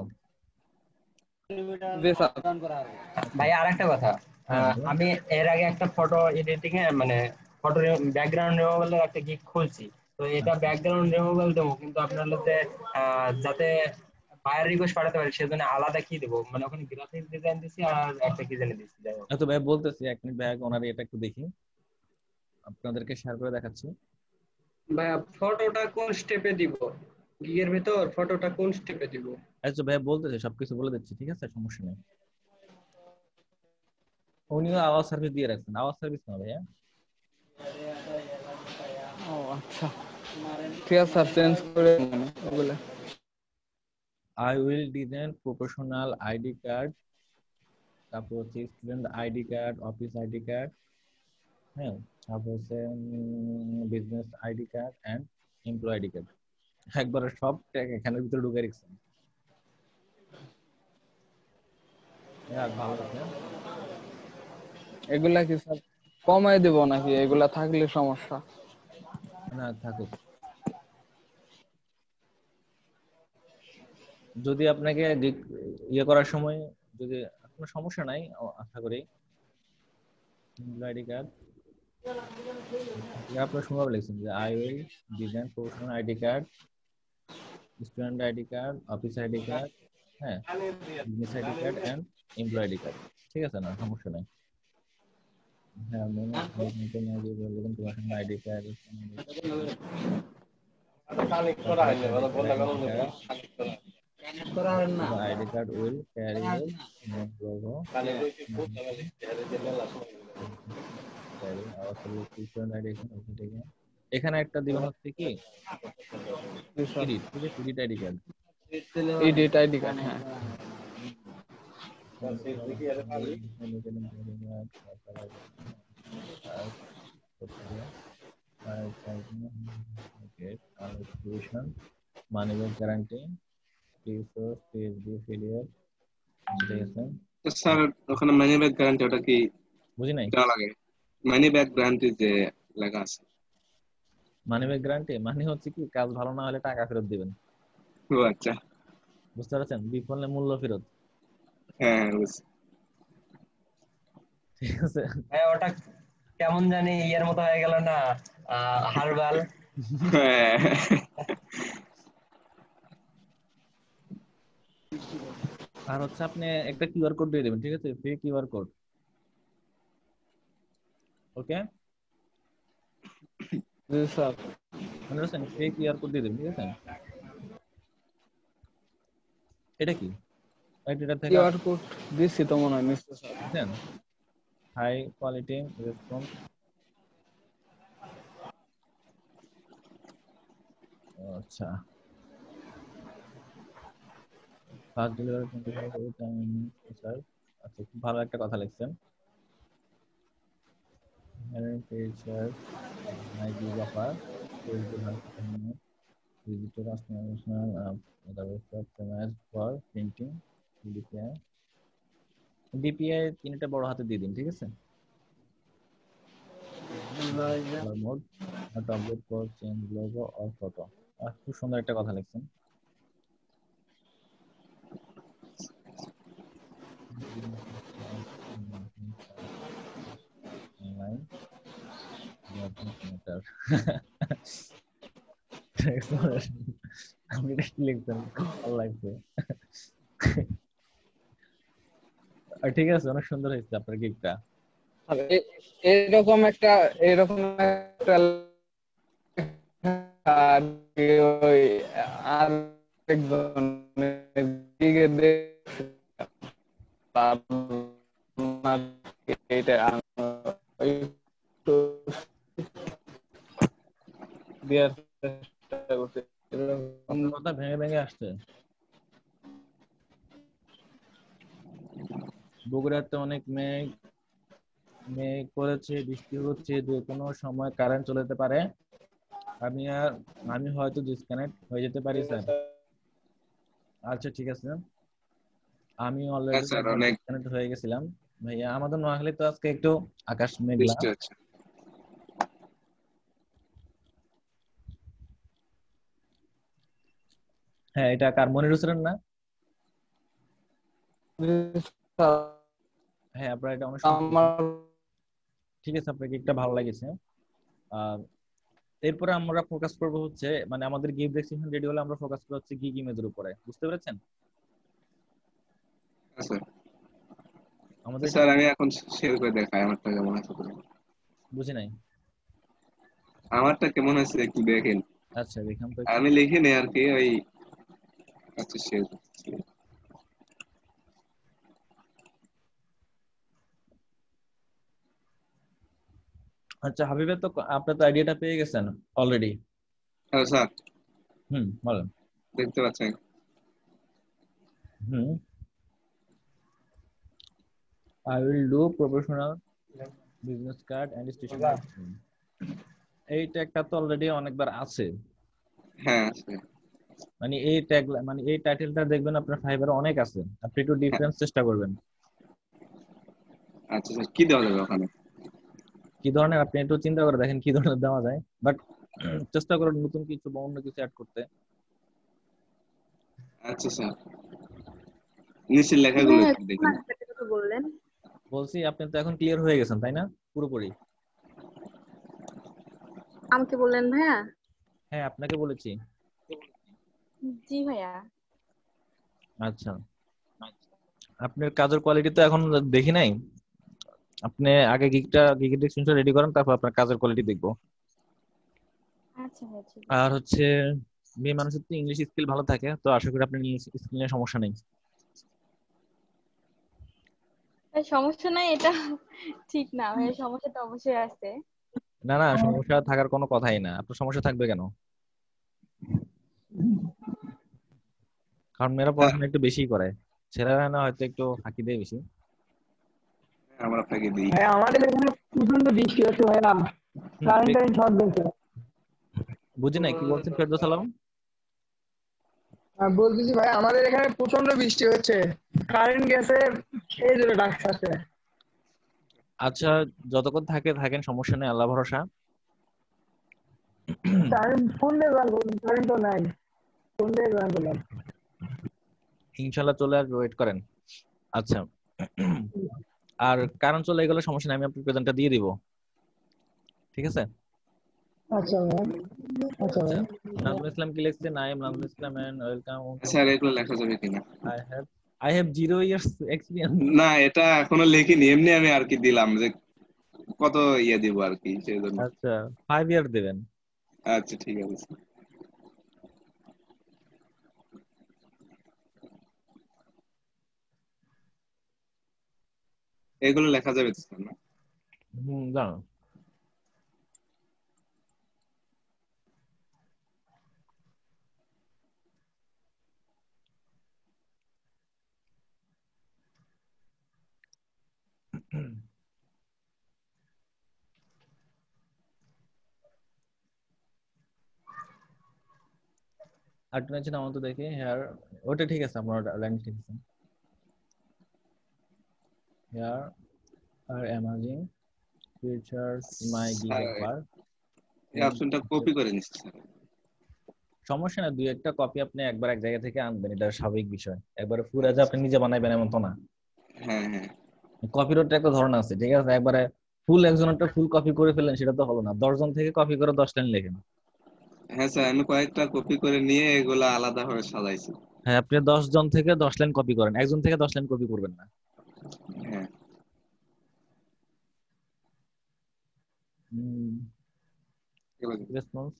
জি স্যার। ভাইয়া আরেকটা কথা, হ্যাঁ, বলুন। আমি এর আগে একটা ফটো এডিটিং এ মানে ফটো ব্যাকগ্রাউন্ড রিমুভাল এর একটা গিগ খুলছি। তো এটা আচ্ছা, ব্যাকগ্রাউন্ড রিমুভাল দেবো, কিন্তু আপনার হচ্ছে যাতে বায়ার রিকোয়েস্ট পাঠাতে পারি সেজন্য আলাদা কি দেবো, মানে ওখানে গ্রাফিক্স ডিজাইন দিছি আর একটা কি জানি দিছি, যাই হোক। এত ভাই বলতেছি, এক মিনিট ভাই, ওনার এটা একটু দেখি, আপনাদেরকে শেয়ার করে দেখাচ্ছি। ভাইয়া ফটোটা কোন স্টেপে দিব? গিগের ভিতর ফটোটা কোন স্টেপে দিব? আচ্ছা ভাই বলতেছি, সবকিছু বলে দিচ্ছি, ঠিক আছে, সমস্যা নেই। উনিও আওয়াজ সার্ভিস দিয়ে রাখছেন, আওয়াজ সার্ভিস না ভাইয়া। ও আচ্ছা, ঠিক আছে স্যার, চেঞ্জ করে দেন ওগুলা। I will design professional ID card, তারপর হচ্ছে student ID card, office ID card, হ্যাঁ, তারপর হচ্ছে business ID card and employ ID card. একবারে সব ট্যাগ এখানের ভিতরে ঢুকে রাখছেন। যাক, ভালো হয়েছে। এগুলা কি স্যার কমাই দেব নাকি? এগুলা থাকলে সমস্যা? না, থাকুক। যদি আপনাকে ইয়ে করার সময় যদি কোনো সমস্যা নাই, আশা করি। এমপ্লয় আইডি কার্ড আপনার সুন্দর লিখছেন যে I will design professional ID card, student ID card, office ID card, হ্যাঁ, business ID card and employ ID card. ঠিক আছে, না সমস্যা নাই। হ্যাঁ, professional ID card, ID card will carry your name logo, carry our student ID. এখানে একটা দিবেন হচ্ছে কি এডিট, ঠিক আছে, edit ID card, edit ID card, হ্যাঁ। Money back guarantee, failure, sir ওখানে মানি ব্যাক গ্যারান্টি ওটা কি বুঝি নাই। দেওয়া লাগে? মানি ব্যাক গ্যারান্টি যে লেখা আছে। মানি ব্যাক গ্যারান্টি মানে হচ্ছে কি, কাজ ভালো না হলে টাকা ফেরত দিবেন। ও আচ্ছা, বুঝতে পারছেন? বিফলে মূল্য ফেরত। হ্যাঁ বুঝছি। ঠিক আছে। হ্যাঁ, ওটা কেমন জানি ইয়ের মতো হয়ে গেল না, হারবাল। আর হচ্ছে আপনি একটা কিউআর কোড দিয়ে দেবেন, ঠিক আছে, ফ্রি কিউআর কোড। ওকে, জি স্যার। মনে রাখছেন, ফ্রি কিউআর কোড দিয়ে দেবেন, ঠিক আছে। এটা কি? এটা থেকে কিউআর কোড দিছি তো মনে হয় নিশ্চয় স্যার। বুঝছেন, হাই কোয়ালিটি রেসপন্স। আচ্ছা, ফাস্ট ডেলিভারি 24 টাইম, স্যার। আচ্ছা, খুব ভালো একটা কথা লিখছেন। Feature my give offer digital transformation the website for printing DPI। DPI তিনটা বড় হাতে দিয়ে দিন, ঠিক আছে। color mode, not upload for change logo or photo. খুব সুন্দর একটা কথা লিখছেন। Online doesn't matter. আমি এটা কি লিখতাম, ভালো লাগছে। ঠিক আছে, অনেক সুন্দর হয়েছে আপনার গিগটা। এরকম একটা আর কি ওই আরেকজনের দিকে এটা একটু দেওয়ার চেষ্টা করতে, কথা ভেঙে ভেঙে আসছে। বগুড়াতে অনেক মেঘ করেছে, বৃষ্টি হচ্ছে, যে কোনো সময় কারেন্ট চলে যেতে পারে। আমি হয়তো ডিসকানেক্ট হয়ে যেতে পারি স্যার। আচ্ছা ঠিক আছে, আমি অলরেডি ডিসকানেক্ট হয়ে গেছিলাম ভাইয়া। আমাদের নোয়াখালী তো আজকে একটু আকাশ মেঘলা। হ্যাঁ, এটা কার, মনির হোসেন না? হ্যাঁ, আপনার এটা অনেক ঠিক আছে, আপনাকে একটা ভালো লাগেছে। এরপরে আমরা ফোকাস করব হচ্ছে, মানে আমাদের গিভ সেকশন রেডি হলে আমরা ফোকাস করব হচ্ছে গিগ ইমেজের উপরে। বুঝতে পেরেছেন? আমাদের স্যার আমি এখন শেয়ার করে দেখাই আমারটা কেমন আছে। বুঝি নাই আমারটা কেমন আছে একটু দেখেন। আচ্ছা দেখাম তো, আমি লিখি নি আর কি ওই। আচ্ছা শেয়ার। আচ্ছা হাবিবে, তো আপনি তো আইডিয়াটা পেয়ে গেছেন অলরেডি। হ্যাঁ স্যার। বলেন। দেখতে পাচ্ছেন? I will do professional business card and station. এই ট্যাগটা তো অলরেডি অনেকবার আছে। হ্যাঁ আছে। মানে এই ট্যাগ, মানে এই টাইটেলটা দেখবেন আপনার ফাইবারে অনেক আছে, আপনি একটু ডিফারেন্স চেষ্টা করবেন। আচ্ছা স্যার, কি দেওয়া যাবে ওখানে? কি ধরনের, আপনি একটু চিন্তা করে দেখেন কি ধরনের দেওয়া যায়, বাট চেষ্টা করুন নতুন কিছু বা অন্য কিছু অ্যাড করতে। আচ্ছা স্যার, নিচের লেখাগুলো একটু দেখেন। বললেন বলছি আপনি তো এখন ক্লিয়ার হয়ে গেছেন তাই না পুরোপুরি? আমাকে বললেন ভাইয়া? হ্যাঁ আপনাকে বলেছি। জি ভাইয়া। আচ্ছা, আপনার কাজের কোয়ালিটি তো এখন দেখি নাই। আপনি আগে গিগের ডেসক্রিপশনটা রেডি করেন, তারপর আপনার কাজের কোয়ালিটি দেখবো। আচ্ছা ভাই ঠিক আছে। আর হচ্ছে মেয়ে মানুষের তো ইংলিশ স্কিল ভালো থাকে, তো আশা করি আপনার ইংলিশ স্কিল নিয়ে সমস্যা নেই। সমস্যা নাই এটা ঠিক না ভাই, সমস্যা তো অবশ্যই আছে। না না, সমস্যা থাকার কোনো কথাই না। আপনার সমস্যা থাকবে কেন? কারণ মেয়েরা পড়াশোনা একটু বেশি করে, ছেলেরা না হয়তো একটু ফাঁকি দেয় বেশি। আমরা ফাঁকি দিই। আমাদের এখানে প্রচন্ড বৃষ্টি হচ্ছে ভাইয়া, কারেন্ট শর্ট দিচ্ছে। বুঝি নাই কি বলছেন ফেরদৌস আলম? বলতেছি ভাই আমাদের এখানে প্রচন্ড বৃষ্টি হচ্ছে, কারেন্ট গেছে, এই জন্য ডাকছে। আচ্ছা যতক্ষণ থাকেন, সমস্যা নেই, আল্লাহ ভরসা। ফোন দিয়ে গান করুন, কারেন্ট তো নাই, ফোন দিয়ে গান করলাম। ইনশাল্লাহ চলে আসবে, ওয়েট করেন। আচ্ছা আর কারণ চলে গেলে সমস্যা নেই, আমি আপনার প্রেজেন্টটা দিয়ে দিব, ঠিক আছে? আচ্ছা ভাই, আচ্ছা ভাই। নাজমুল ইসলাম কি লিখছে? Naim Nazmul Islam and welcome. Sir এগুলো লেখা যাবে কিনা? I have 0 years experience. না এটা এখনো লিখিনি, এমনি আমি আর কি দিলাম যে কত ইয়ে দিব আর কি, সেজন্য। আচ্ছা 5 ইয়ার দিবেন। আচ্ছা ঠিক আছে। এগুলো লেখা যাবে তো স্যার? না জানো আটটা নাম তো দেখি হেয়ার, ওটা ঠিক আছে, আপনার লাইন ঠিক আছে। Here are amazing features my gig sir offer এই অপশনটা কপি করে নিচ্ছি স্যার। সমস্যা না, দুই একটা কপি আপনি একবার এক জায়গা থেকে আনবেন, এটা স্বাভাবিক বিষয়। একবারে পুরো যে আপনি নিজে বানাইবেন এমন তো না। হ্যাঁ হ্যাঁ কপির একটা ধরন আছে, ঠিক আছে? একবারে ফুল একজনটা ফুল কপি করে ফেলেন সেটা তো হলো না, 10 জন থেকে কপি করে 10 লাইন লেখেন। হ্যাঁ স্যার, আমি কয়েকটা কপি করে নিয়ে এগুলা আলাদা ভাবে সাজাইছি। হ্যাঁ, আপনি 10 জন থেকে 10 লাইন কপি করেন, একজন থেকে 10 লাইন কপি করবেন না। হ্যাঁ রেসপন্স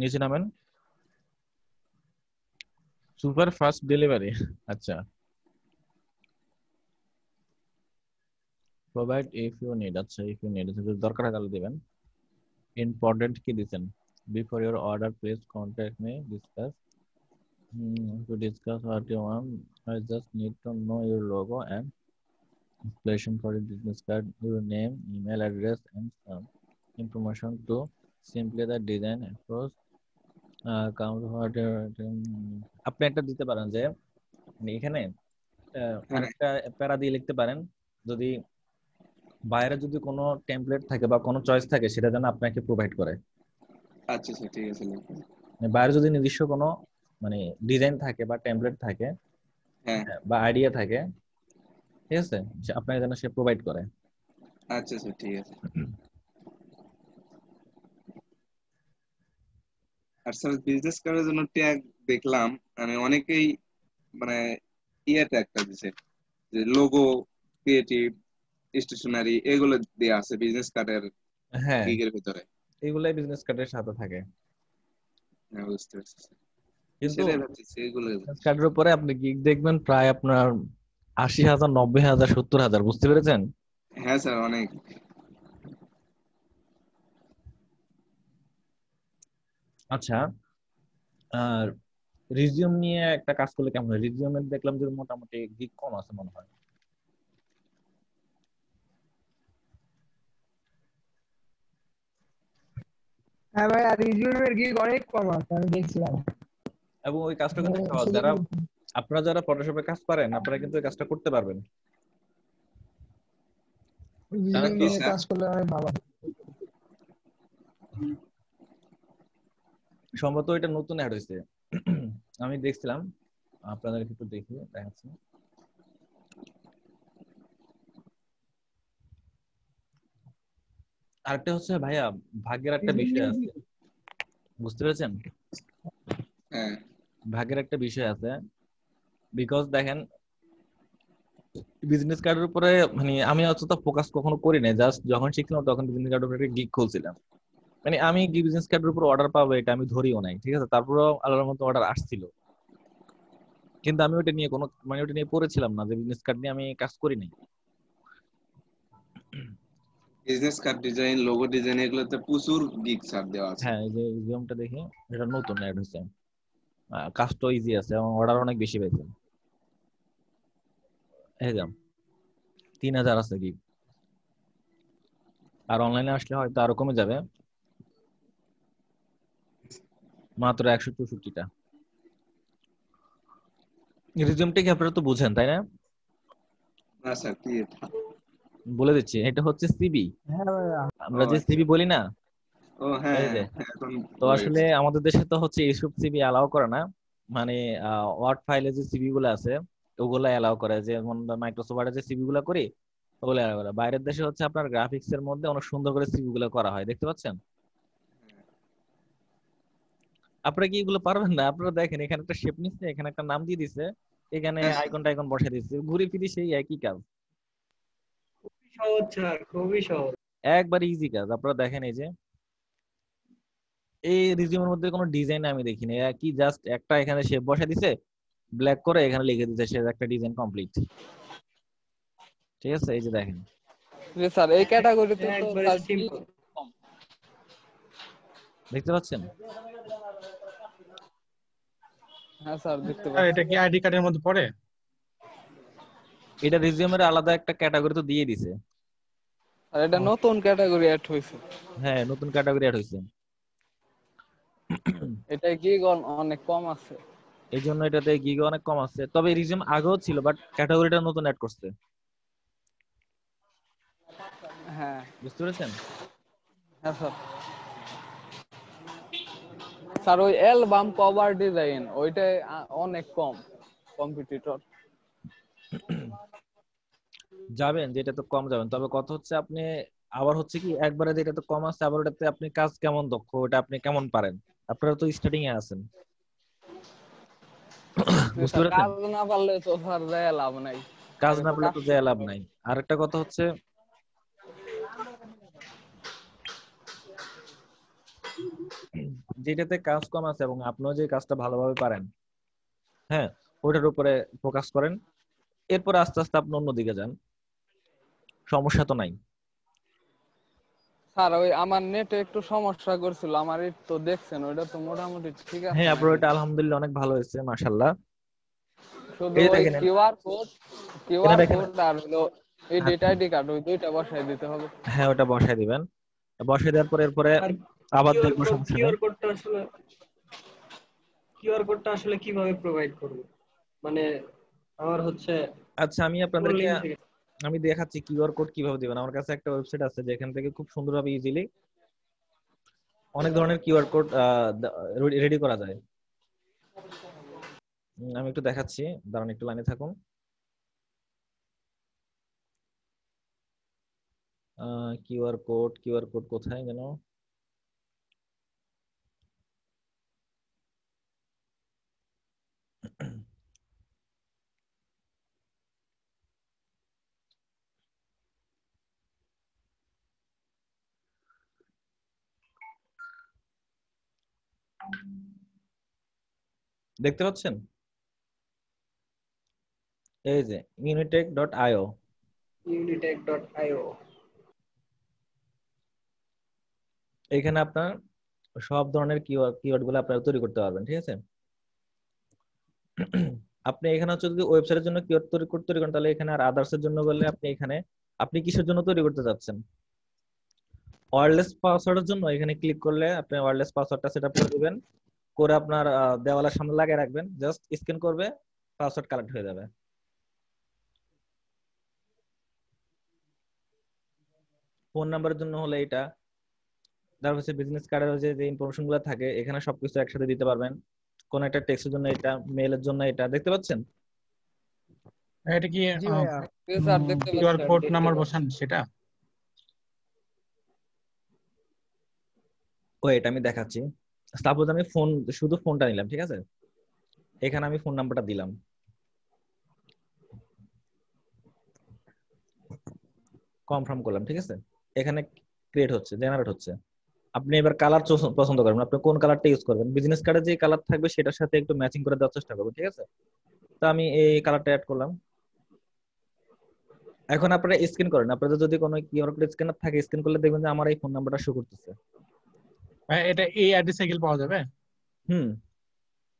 নিচে নামেন। সুপার ফাস্ট ডেলিভারি, আচ্ছা। প্রোভাইড ইফ ইউ নিড, আচ্ছা ইফ ইউ নিড যদি দরকার হয় তাহলে দিবেন। ইম্পর্টেন্ট কি দিবেন? Before your order please contact me discuss to discuss what you want. I just need to know your logo and inspiration for your business card, your name, email address, and some information to simply the design approach. Count what আপনি একটা দিতে পারেন যে এখানে আরেকটা প্যারা দিয়ে লিখতে পারেন, যদি বাইরে যদি কোনো টেমপ্লেট থাকে বা কোনো চয়েস থাকে সেটা যেন আপনাকে প্রোভাইড করে। আচ্ছা স্যার ঠিক আছে। বাইরে যদি নির্দিষ্ট কোনো মানে ডিজাইন থাকে বা টেমপ্লেট থাকে বা আইডিয়া থাকে, ঠিক আছে, আপনাকে যেন সে প্রোভাইড করে। আচ্ছা স্যার ঠিক আছে। আর স্যার বিজনেস কার্ডের জন্য ট্যাগ দেখলাম আমি অনেকেই মানে ট্যাগটা দিছে যে লোগো, ক্রিয়েটিভ, স্টেশনারি এগুলো দেয়া আছে বিজনেস কার্ডের গিগের ভিতরে। এগুলাই বিজনেস কার্ডের সাথে থাকে। হ্যাঁ বুঝতে পারছি। কিন্তু বিজনেস কার্ডের উপরে আপনি গিগ দেখবেন প্রায় আপনার 80,000, 90,000, 70,000, বুঝতে পেরেছেন? হ্যাঁ স্যার অনেক। আচ্ছা, আর রিজিউম নিয়ে একটা কাজ করলে কেমন হয়? রিজিউমে দেখলাম যে মোটামুটি গিগ কম আছে মনে হয়। হ্যাঁ ভাই, আর রিজিউমের গিগ অনেক কম আছে আমি দেখছিলাম। এবং ওই কাজটা কিন্তু সহজ, যারা আপনারা যারা ফটোশপে কাজ পারেন আপনারা কিন্তু এই কাজটা করতে পারবেন। কাজ করলে অনেক ভালো। সম্ভবত এটা নতুন অ্যাড হয়েছে, আমি দেখছিলাম, আপনাদের একটু দেখি দেখাচ্ছি। আরেকটা হচ্ছে ভাইয়া ভাগ্যের একটা বিষয় আছে, বুঝতে পেরেছেন? ভাগ্যের একটা বিষয় আছে, বিকজ দেখেন বিজনেস কার্ডের উপরে মানে আমি অতটা ফোকাস কখনো করি না, জাস্ট যখন শিখলাম তখন বিজনেস কার্ডের উপরে গিগ খুলছিলাম। মানে আমি বিজনেস কার্ডের উপর অর্ডার পাবো এটা আমি ধরিও নাই, ঠিক আছে? তারপরেও আল্লাহর মতো অর্ডার আসছিল, কিন্তু আমি ওটা নিয়ে কোনো মানে ওটা নিয়ে পড়েছিলাম না যে বিজনেস কার্ড নিয়ে আমি কাজ করি নাই। Business card design, logo design এগুলোতে প্রচুর গিগ ছাড় দেওয়া আছে। হ্যাঁ, এই যে রিজিউমটা দেখি, এটা নতুন অ্যাড হয়েছে, কাজটা ইজি আছে এবং অর্ডার অনেক বেশি পেয়েছে। এই যে 3,000 আছে গিগ, আর অনলাইনে আসলে হয়তো আরো কমে যাবে, মাত্র 164টা। রিজিউমটা কি আপনারা তো বুঝেন তাই না? না স্যার কি এটা? বলে দিচ্ছি, এটা হচ্ছে সিবি। আমরা যে সিবি বলি না, ও হ্যাঁ তো আসলে আমাদের দেশে তো হচ্ছে এইসব সিবি অ্যালাউ করে না, মানে ওয়ার্ড ফাইলে যে সিবি গুলো আছে ওগুলো অ্যালাউ করে, যেমন মাইক্রোসফট ওয়ার্ডে যে সিবি গুলো করি ওগুলো অ্যালাউ করে। বাইরের দেশে হচ্ছে আপনার গ্রাফিক্স এর মধ্যে অনেক সুন্দর করে সিবি গুলো করা হয়, দেখতে পাচ্ছেন? আপনারা কি এগুলো পারবেন না? আপনারা দেখেন এখানে একটা শেপ নিচ্ছে, এখানে একটা নাম দিয়ে দিছে, এখানে আইকন টাইকন বসিয়ে দিচ্ছে, ঘুরে ফিরে সেই একই কাজ। খুবই সহজ স্যার, খুবই সহজ, একবার ইজি কাজ। আপনারা দেখেন এই যে এই রিজিউমের মধ্যে কোনো ডিজাইন আমি দেখিনি, কি জাস্ট একটা এখানে শেপ বসিয়ে দিছে, ব্ল্যাক করে এখানে লিখে দিছে, সে একটা ডিজাইন কমপ্লিট। ঠিক আছে, এই যে দেখেন স্যার এই ক্যাটাগরিতে তো কাজ সিম্পল। দেখতে পাচ্ছেন? হ্যাঁ স্যার দেখতে পাচ্ছি। এটা কি আইডি কার্ডের মধ্যে পড়ে? এটা রিজিউমের আলাদা একটা ক্যাটাগরি তো দিয়ে দিছে। আর এটা নতুন ক্যাটাগরি অ্যাড হইছে। হ্যাঁ, নতুন ক্যাটাগরি অ্যাড হইছে। এটা কি অনেক কম আছে। এই জন্য এটাতে গিগ অনেক কম আছে, তবে রিজিউম আগেও ছিল বাট ক্যাটাগরিটা নতুন অ্যাড করছে। হ্যাঁ বুঝতে পেরেছেন? হ্যাঁ স্যার। স্যার ওই অ্যালবাম কভার ডিজাইন ওইটাই অনেক কম কম্পিটিটর। যাবেন যেটা তো কম যাবেন, তবে কথা হচ্ছে আপনি আবার হচ্ছে কি একবারে যেটা তো কম আছে আবার ওটাতে আপনি কাজ কেমন দক্ষ, ওটা আপনি কেমন পারেন, আপনারা তো স্টার্টিং এ আছেন। বুঝতে স্যার পেরেছেন? কাজ না পারলে তো স্যার যায় লাভ নাই, কাজ আগে না তো পেলে কাজ তো যায় শিখতে লাভ হবে। নাই। আরেকটা কথা হচ্ছে যেটাতে কাজ কম আছে এবং আপনিও যে কাজটা ভালোভাবে পারেন, হ্যাঁ, ওটার উপরে ফোকাস করেন। এরপর আস্তে আস্তে আপনি অন্যদিকে যান, সমস্যা তো নাই। স্যার ওই আমার নেটে একটু সমস্যা করছিল, আমার এই তো দেখছেন ওইটা তো মোটামুটি ঠিক আছে হ্যাঁ, আপনার নাকি? ওটা আলহামদুলিল্লাহ অনেক ভালো হয়েছে, মাশাআল্লাহ। শুধু এই ওই দেখেন, কিউআর কোড এটা কিউআর দেখেন। কোড আর হলো এডিট আচ্ছা, আইডি কার্ড ওই দুইটা বসাই দিতে হবে। হ্যাঁ, ওটা বসায় দিবেন। বসায় দেওয়ার পরে এরপরে আর আবার কিউআর দেখবো, কোড সমস্যা নেই। কিউআর কোডটা আসলে কিভাবে প্রোভাইড করব? মানে আমার হচ্ছে আচ্ছা, আমি কোন আপনাদেরকে লিঙ্ক থেকে? আমি দেখাচ্ছি কিউআর কোড কিভাবে দিবেন। আমার কাছে একটা ওয়েবসাইট আছে যেখান থেকে খুব সুন্দরভাবে ইজিলি অনেক ধরনের কিউআর কোড রেডি করা যায়। আমি একটু দেখাচ্ছি, দাঁড়ান একটু লাইনে থাকুন। কিউআর কোড কোথায় যেন? দেখতে পাচ্ছেন? এই যে unitech.io। unitech.io। এখানে আপনার সব ধরনের কিওয়ার্ড গুলো আপনারা তৈরি করতে পারবেন, ঠিক আছে? আপনি এখানে হচ্ছে যদি ওয়েবসাইটের জন্য কিওয়ার্ড তৈরি করেন তাহলে এখানে, আর আদার্স এর জন্য বললে আপনি এখানে আপনি কিসের জন্য তৈরি করতে যাচ্ছেন, ওয়্যারলেস পাসওয়ার্ডের জন্য এখানে ক্লিক করলে আপনি ওয়্যারলেস পাসওয়ার্ডটা সেটআপ করে দিবেন, করে আপনার দেওয়ালের সামনে লাগিয়ে রাখবেন, জাস্ট স্ক্যান করবে, পাসওয়ার্ড কালেক্ট হয়ে যাবে। ফোন নাম্বারের জন্য হলে এটা, তারপর হচ্ছে বিজনেস কার্ডের যে ইনফরমেশন গুলো থাকে এখানে সবকিছু একসাথে দিতে পারবেন। কোন একটা টেক্সটের জন্য এটা, মেইলের জন্য এটা, দেখতে পাচ্ছেন? এটা কি জি ভাইয়া। স্যার দেখতে কিউআর পাচ্ছি কোড দেখতে নাম্বার পাচ্ছি। বসান সেটা? ওয়েট, আমি দেখাচ্ছি। সাপোজ আমি শুধু ফোনটা নিলাম, ঠিক আছে? এখানে আমি ফোন নাম্বারটা দিলাম, কনফার্ম করলাম, ঠিক আছে? এখানে ক্রিয়েট হচ্ছে, জেনারেট হচ্ছে। আপনি এবার কালার পছন্দ করবেন, আপনি কোন কালারটা ইউজ করবেন, বিজনেস কার্ডে যে কালার থাকবে সেটার সাথে একটু ম্যাচিং করে দেওয়ার চেষ্টা করবেন, ঠিক আছে? তো আমি এই কালারটা অ্যাড করলাম। এখন আপনারা স্ক্যান করেন, আপনাদের যদি কোনো কিউআর কোড স্ক্যানার থাকে স্ক্যান করলে দেখবেন যে আমার এই ফোন নাম্বারটা শো করতেছে। এটা এই অ্যাড্রেসে গেলে পাওয়া যাবে? হুম,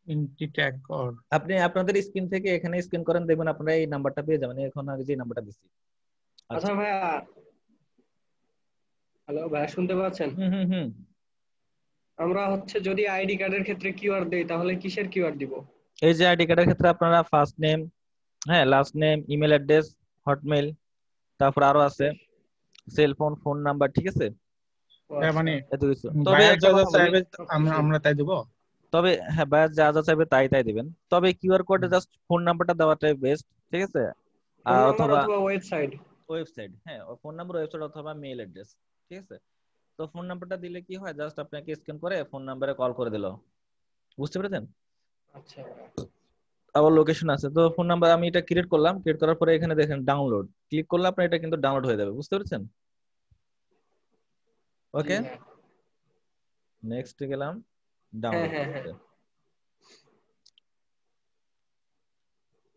ইনটিট্যাগ অর আপনি আপনাদের স্ক্রিন থেকে এখানে স্ক্যান করেন, দেখবেন আপনারা এই নাম্বারটা পেয়ে যাবেন, এখন আগে যে নাম্বারটা দিচ্ছি। আচ্ছা আচ্ছা, ভাইয়া, হ্যালো ভাইয়া, শুনতে পাচ্ছেন? হুম হুম হুম আমরা হচ্ছে যদি আইডি কার্ডের ক্ষেত্রে কিউআর দেই তাহলে কিসের কিউআর দিব? এই যে আইডি কার্ডের ক্ষেত্রে আপনারা ফার্স্ট নেম, হ্যাঁ, last name, email address, Hotmail, তারপর আরো আছে সেল ফোন, ফোন নাম্বার, ঠিক আছে? ও আচ্ছা, মানে এত কিছু। তবে বায়ার একটা যা যা কথা বলি, চাইবে আমরা সবকিছুই। আমরা তাই দেবো। তবে হ্যাঁ, বায়ার যা যা চাইবে তাই তাই দিবেন, তবে কিউআর কোডে জাস্ট ফোন নাম্বারটা দেওয়াটাই বেস্ট, ঠিক আছে? ফোন নাম্বার অথবা অথবা ওয়েবসাইট। ওয়েবসাইট, হ্যাঁ, ফোন নাম্বার, ওয়েবসাইট অথবা মেইল অ্যাড্রেস, ঠিক আছে? তো ফোন নাম্বারটা দিলে কি হয়, জাস্ট আপনাকে স্ক্যান করে ফোন নাম্বারে কল করে দিল, বুঝতে পেরেছেন? আচ্ছা ভাইয়া। আবার লোকেশন আছে। তো ফোন নাম্বার আমি এটা ক্রিয়েট করলাম, ক্রিয়েট করার পরে এখানে দেখেন ডাউনলোড, ক্লিক করলে আপনার এটা কিন্তু ডাউনলোড হয়ে যাবে, বুঝতে পেরেছেন? জি ওকে, ভাইয়া। নেক্সট গেলাম, হ্যাঁ ডাউনলোড, হ্যাঁ ঠিক হ্যাঁ। আছে?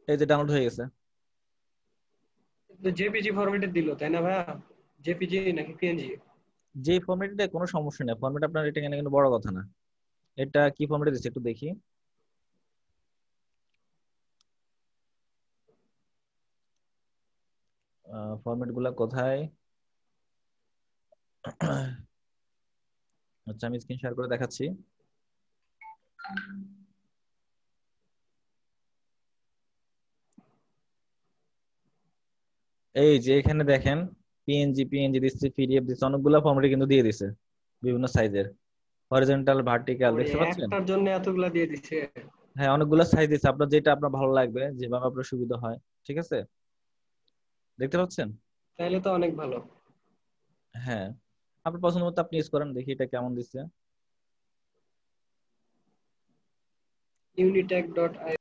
এই যে ডাউনলোড হয়ে গেছে। তো জেপিজি ফরম্যাটে দিল তাই না ভাইয়া? জেপিজি নাকি পিএনজি? যে ফরম্যাটে কোনো সমস্যা নেই, ফরম্যাট আপনার এটা এখানে কিন্তু বড় কথা না। এটা কি ফরম্যাটে দিচ্ছে একটু দেখি। ফরম্যাট গুলা কোথায়? আচ্ছা, আমি স্ক্রিন শেয়ার করে দেখাচ্ছি। এই যে এখানে দেখেন পিএনজি দিচ্ছে, পিডিএফ দিচ্ছে, অনেকগুলো ফরম্যাটে কিন্তু দিয়ে দিছে বিভিন্ন সাইজের, হরিজন্টাল ভার্টিক্যাল, ওরে দেখতে পাচ্ছেন? একটার জন্য এতগুলা দিয়ে দিছে। হ্যাঁ, অনেকগুলো সাইজ দিচ্ছে, আপনার যেটা আপনার ভালো লাগবে, যেভাবে আপনার সুবিধা হয়। ঠিক আছে, দেখতে পাচ্ছেন? তাহলে তো অনেক ভালো। হ্যাঁ, আপনার পছন্দ মতো আপনি ইউজ করেন, দেখি এটা কেমন দিচ্ছে। unitech.io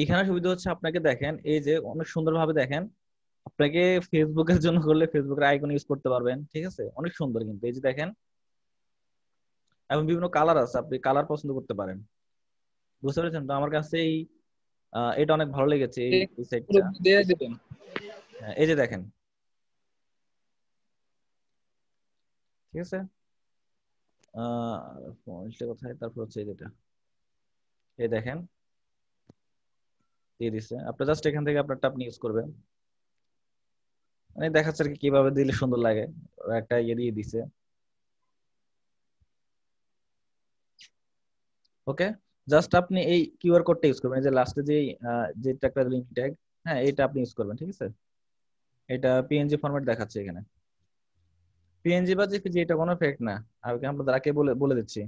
এখানে সুবিধা হচ্ছে আপনাকে দেখেন, এই যে অনেক সুন্দরভাবে দেখেন, আপনাকে ফেসবুকের জন্য করলে ফেসবুকের আইকন ইউজ করতে পারবেন। ঠিক আছে, অনেক সুন্দর কিন্তু, এই যে দেখেন, এবং বিভিন্ন কালার আছে, আপনি কালার পছন্দ করতে পারেন। বুঝতে পেরেছেন তো? আমার কাছে এই এটা অনেক ভালো লেগেছে, এই সাইটটা। দিয়ে দিবেন। হ্যাঁ, এই যে দেখেন, ঠিক আছে, ফন্টটা কোথায়, তারপর হচ্ছে যেটা, এই দেখেন দিয়ে দিচ্ছে। আপনি জাস্ট এখান থেকে আপনারটা আপনি ইউজ করবেন, মানে দেখাচ্ছে আর কি কিভাবে দিলে সুন্দর লাগে। ওরা একটা ইয়ে দিয়ে দিছে। ওকে, জাস্ট আপনি এই কিউআর কোডটা ইউজ করবেন, এই যে লাস্টে যে একটা লিংক ট্যাগ, হ্যাঁ এটা আপনি ইউজ করবেন। ঠিক আছে, এটা পিএনজি ফরম্যাট দেখাচ্ছে এখানে। পিএনজি বা জেপিজি এটা কোনো ফেক না, আমি আপনাদের আগে বলে বলে দিচ্ছি,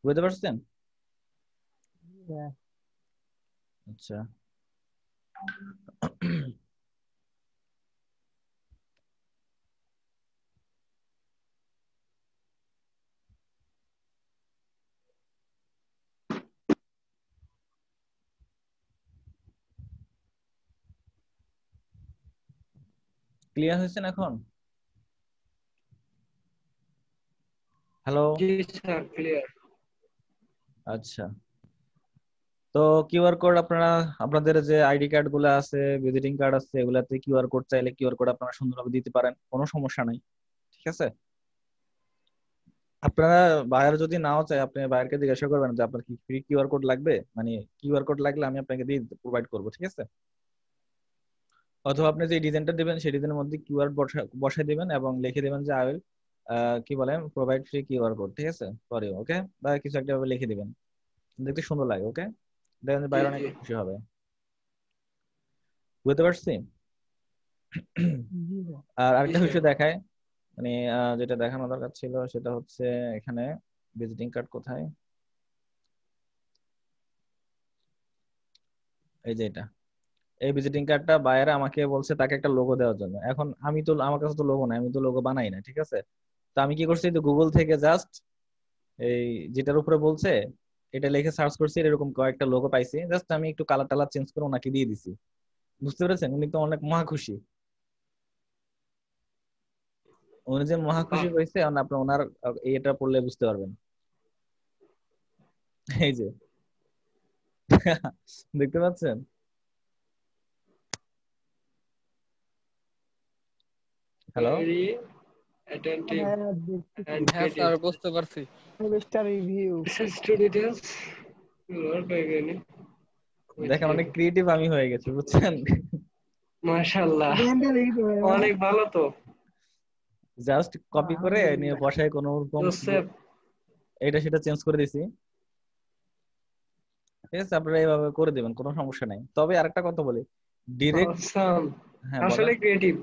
বুঝতে পারছেন? আচ্ছা, ক্লিয়ার হয়েছেন এখন? হ্যালো, জি স্যার, ক্লিয়ার। আচ্ছা। তো কিউআর কোড আপনারা, আপনাদের যে আইডি কার্ড গুলো আছে, ভিজিটিং কার্ড আছে, এগুলাতে কিউআর কোড চাইলে কিউআর কোড আপনারা সুন্দরভাবে দিতে পারেন, কোনো সমস্যা নাই। ঠিক আছে, আপনারা বায়ার যদি নাও চায়, আপনি বায়ারকে জিজ্ঞাসা করবেন যে আপনার কি ফ্রি কিউআর কোড লাগবে, মানে কিউআর কোড লাগলে আমি আপনাকে দিয়ে প্রোভাইড করবো। ঠিক আছে, অথবা আপনি যে ডিজাইনটা দিবেন সেই ডিজাইনের মধ্যে কিউআর বসাই দিবেন এবং লিখে দিবেন যে আই উইল কি বলেন প্রোভাইড ফ্রি কিউআর কোড। ঠিক আছে, পরে ওকে, বা কিছু একটা ভাবে লিখে দিবেন, দেখতে সুন্দর লাগে। ওকে, দেখেন জি বাইরে অনেক জি খুশি হবে। বুঝতে পারছি? আর জি আরেকটা স্যার। বিষয় দেখায়, মানে যেটা দেখানো দরকার ছিল সেটা হচ্ছে এখানে ভিজিটিং কার্ড কোথায়, এই যে এটা, এই ভিজিটিং কার্ডটা বায়ারে আমাকে বলছে তাকে একটা লোগো দেওয়ার জন্য। এখন আমি তো, আমার কাছে তো লোগো নাই, আমি তো লোগো বানাই না। ঠিক আছে, তো আমি কি করছি, গুগল থেকে জাস্ট এই যেটার উপরে বলছে এটা লিখে সার্চ করছি, এরকম কয়েকটা লোগো পাইছি, জাস্ট আমি একটু কালার টালার চেঞ্জ করে ওনাকে দিয়ে দিছি। বুঝতে পেরেছেন? উনি তো অনেক মহা খুশি, উনি যে মহা খুশি বাহ, হয়েছে আপনি ওনার এটা পড়লে বুঝতে পারবেন। এই যে দেখতে পাচ্ছেন? হ্যালো, ভেরি অ্যাটেন্টিভ হ্যাঁ দেখতেছি। এন্ড হ্যাঁ ক্রিয়েটিভ। স্যার, বুঝতে পারছি। Star review. Access to details. Lord Begani. দেখেন অনেক ক্রিয়েটিভ আমি হয়ে গেছি, বুঝছেন? মাশাআল্লাহ, ডিজাইনটা দেখি তো ভাই আমার। অনেক ভালো তো জাস্ট কপি করে নিয়ে আলহামদুলিল্লাহ। বসায় কোনো রকম জোসেফ। এটা সেটা চেঞ্জ করে দিছি। ঠিক আছে, আপনারা এইভাবে করে দিবেন, কোনো সমস্যা নাই। তবে আরেকটা কথা বলি, ডিরেক্ট, অসাম, হ্যাঁ বলেন, আসলে ক্রিয়েটিভ।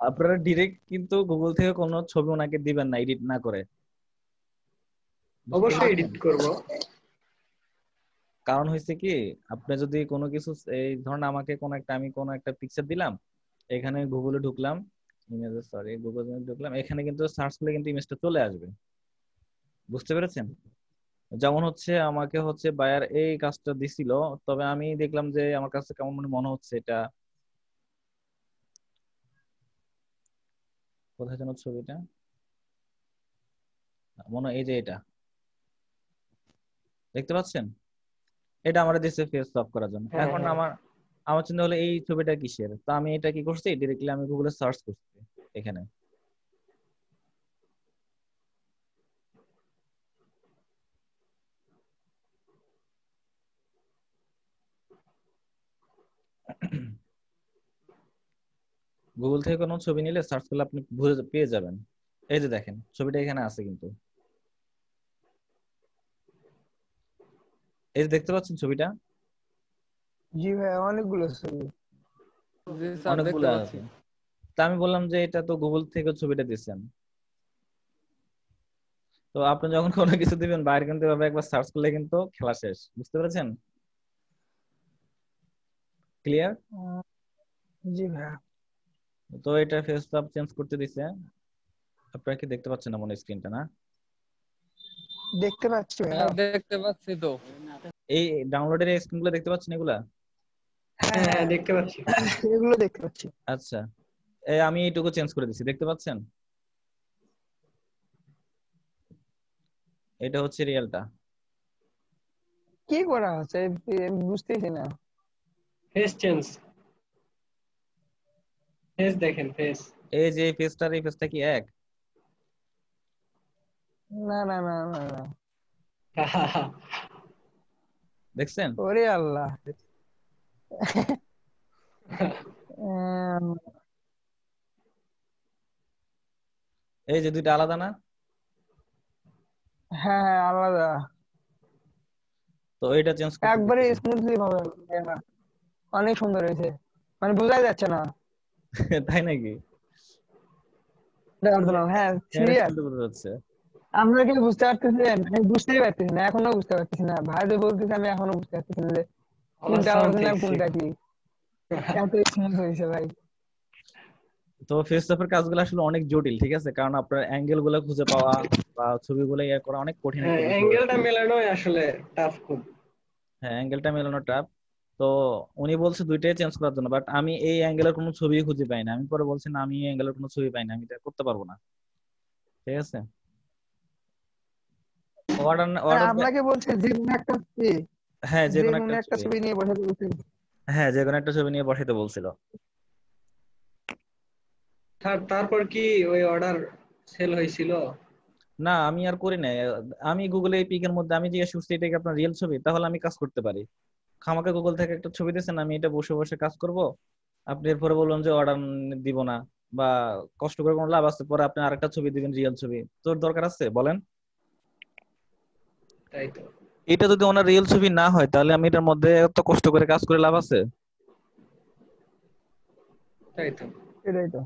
আপনারা ডিরেক্ট কিন্তু গুগল থেকে কোনো ছবি ওনাকে দিবেন না এডিট না করে, বুঝতে অবশ্যই পেরেছেন? এডিট করব। কারণ হয়েছে কি, আপনি যদি কোনো কিছু, এই ধরুন আমাকে আমি কোনো একটা পিকচার দিলাম, এখানে গুগলে ঢুকলাম, ইমেজে, সরি গুগল ঢুকলাম, এখানে কিন্তু সার্চ করলে কিন্তু ইমেজটা চলে আসবে। বুঝতে পেরেছেন? যেমন হচ্ছে আমাকে হচ্ছে বায়ার এই কাজটা দিছিল, তবে আমি দেখলাম যে আমার কাছে কেমন মনে হচ্ছে এটা, কোথায় যেন ছবিটা, মনে হয় এই যে এটা, দেখতে পাচ্ছেন? এটা আমার দিচ্ছে ফেস লক করার জন্য। হ্যাঁ এখন হ্যাঁ, আমার আমার চিন্তা হলো এই ছবিটা কিসের, তো আমি এটা কি করছি, ডিরেক্টলি আমি গুগলে সার্চ করছি এখানে। গুগল থেকে কোনো ছবি নিলে সার্চ করলে আপনি পেয়ে যাবেন। এই যে দেখেন ছবিটা এখানে আছে কিন্তু, এই যে দেখতে পাচ্ছেন ছবিটা, জি ভাই, অনেকগুলো ছবি। জি স্যার, দেখতে অনেকগুলো পাচ্ছি। আছে। তা আমি বললাম যে এটা তো গুগল থেকে ছবিটা দিচ্ছেন, তো আপনি যখন কোনো কিছু দিবেন বাইরে কিন্তু এভাবে একবার সার্চ করলে কিন্তু খেলা শেষ, বুঝতে পেরেছেন? ক্লিয়ার? জি ভাইয়া। তো এটা ফেসট্যাব চেঞ্জ করতে দিছে, আপনারা কি দেখতে পাচ্ছেন না মনে স্ক্রিনটা, না? দেখতে পাচ্ছি ভাইয়া। হ্যাঁ, দেখতে পাচ্ছি তো। এই ডাউনলোডের স্ক্রিনগুলো দেখতে পাচ্ছেন এগুলা? হ্যাঁ হ্যাঁ দেখতে পাচ্ছি। এগুলো দেখতে পাচ্ছি। আচ্ছা, আমি এইটুকু চেঞ্জ করে দিচ্ছি, দেখতে পাচ্ছেন? এটা হচ্ছে রিয়েলটা। কি করা আছে আমি বুঝতেছি না। ফেস চেঞ্জ, ফেস দেখেন, ফেস। এই যে ফেসটার এই ফেসটা কি এক? না না না না না, দেখছেন? ওরে আল্লাহ। এই যে দুইটা আলাদা না? হ্যাঁ হ্যাঁ, আলাদা। তো এটা চেঞ্জ করতে একবারে দিতেছি। স্মুথলি ভাবে, অনেক সুন্দর হয়েছে, মানে বোঝাই যাচ্ছে না। তাই নাকি? হ্যাঁ চেহারা সিরিয়াস। শুনতে বোঝা যাচ্ছে। আমরা কি বুঝতে পারতেছেন? আমি বুঝতেই পারতেছি না, এখনো বুঝতে পারতেছি না। ভাই যে বলতেছে আমি এখনো বুঝতে পারতেছি না যে কোনটা অরিজিনাল কোনটা কি। এত স্মুথ হয়েছে ভাই। তো ফেসট্যাপের কাজগুলো আসলে অনেক জটিল, ঠিক আছে, কারণ আপনার অ্যাঙ্গেল গুলো খুঁজে পাওয়া বা ছবিগুলো ইয়ে করা অনেক কঠিন হ্যাঁ, একটা বিষয়। অ্যাঙ্গেলটা মেলানোই আসলে টাফ খুব। হ্যাঁ, অ্যাঙ্গেলটা মেলানো টাফ। তো উনি বলছে দুইটাই চেঞ্জ করার জন্য, বাট আমি এই অ্যাঙ্গেলের কোনো ছবি খুঁজে পাই না। আমি পরে বলছি না, আমি এই অ্যাঙ্গেলের কোনো ছবি পাই না, আমি এটা করতে পারবো না, ঠিক আছে। অর্ডার অর্ডার আপনাকে বলছে যে কোনো একটা ছবি, হ্যাঁ যে যে কোনো কোনো একটা একটা ছবি, ছবি নিয়ে বসাতে বলছে। হ্যাঁ যে কোনো একটা ছবি নিয়ে বসাইতে বলছিল। তারপর কি ওই অর্ডার সেল হয়েছিল? না আমি আর করি নাই। আমি গুগলে এই পিকের মধ্যে আমি জিজ্ঞেস করছি এটা কি আপনার রিয়েল ছবি, তাহলে আমি কাজ করতে পারি। খামাকে গুগল থেকে একটা ছবি দিয়েছেন, আমি এটা বসে বসে কাজ করব, আপনি এরপরে বলবেন যে অর্ডার দিব না বা কষ্ট করে কোনো লাভ আছে, পরে আপনি আরেকটা ছবি দিবেন রিয়েল ছবি, তোর দরকার আছে বলেন? তাই তো। এটা যদি ওনার রিয়েল ছবি না হয় তাহলে আমি এটার মধ্যে এত কষ্ট করে কাজ করে লাভ আছে? তাই তো। এটাই তো।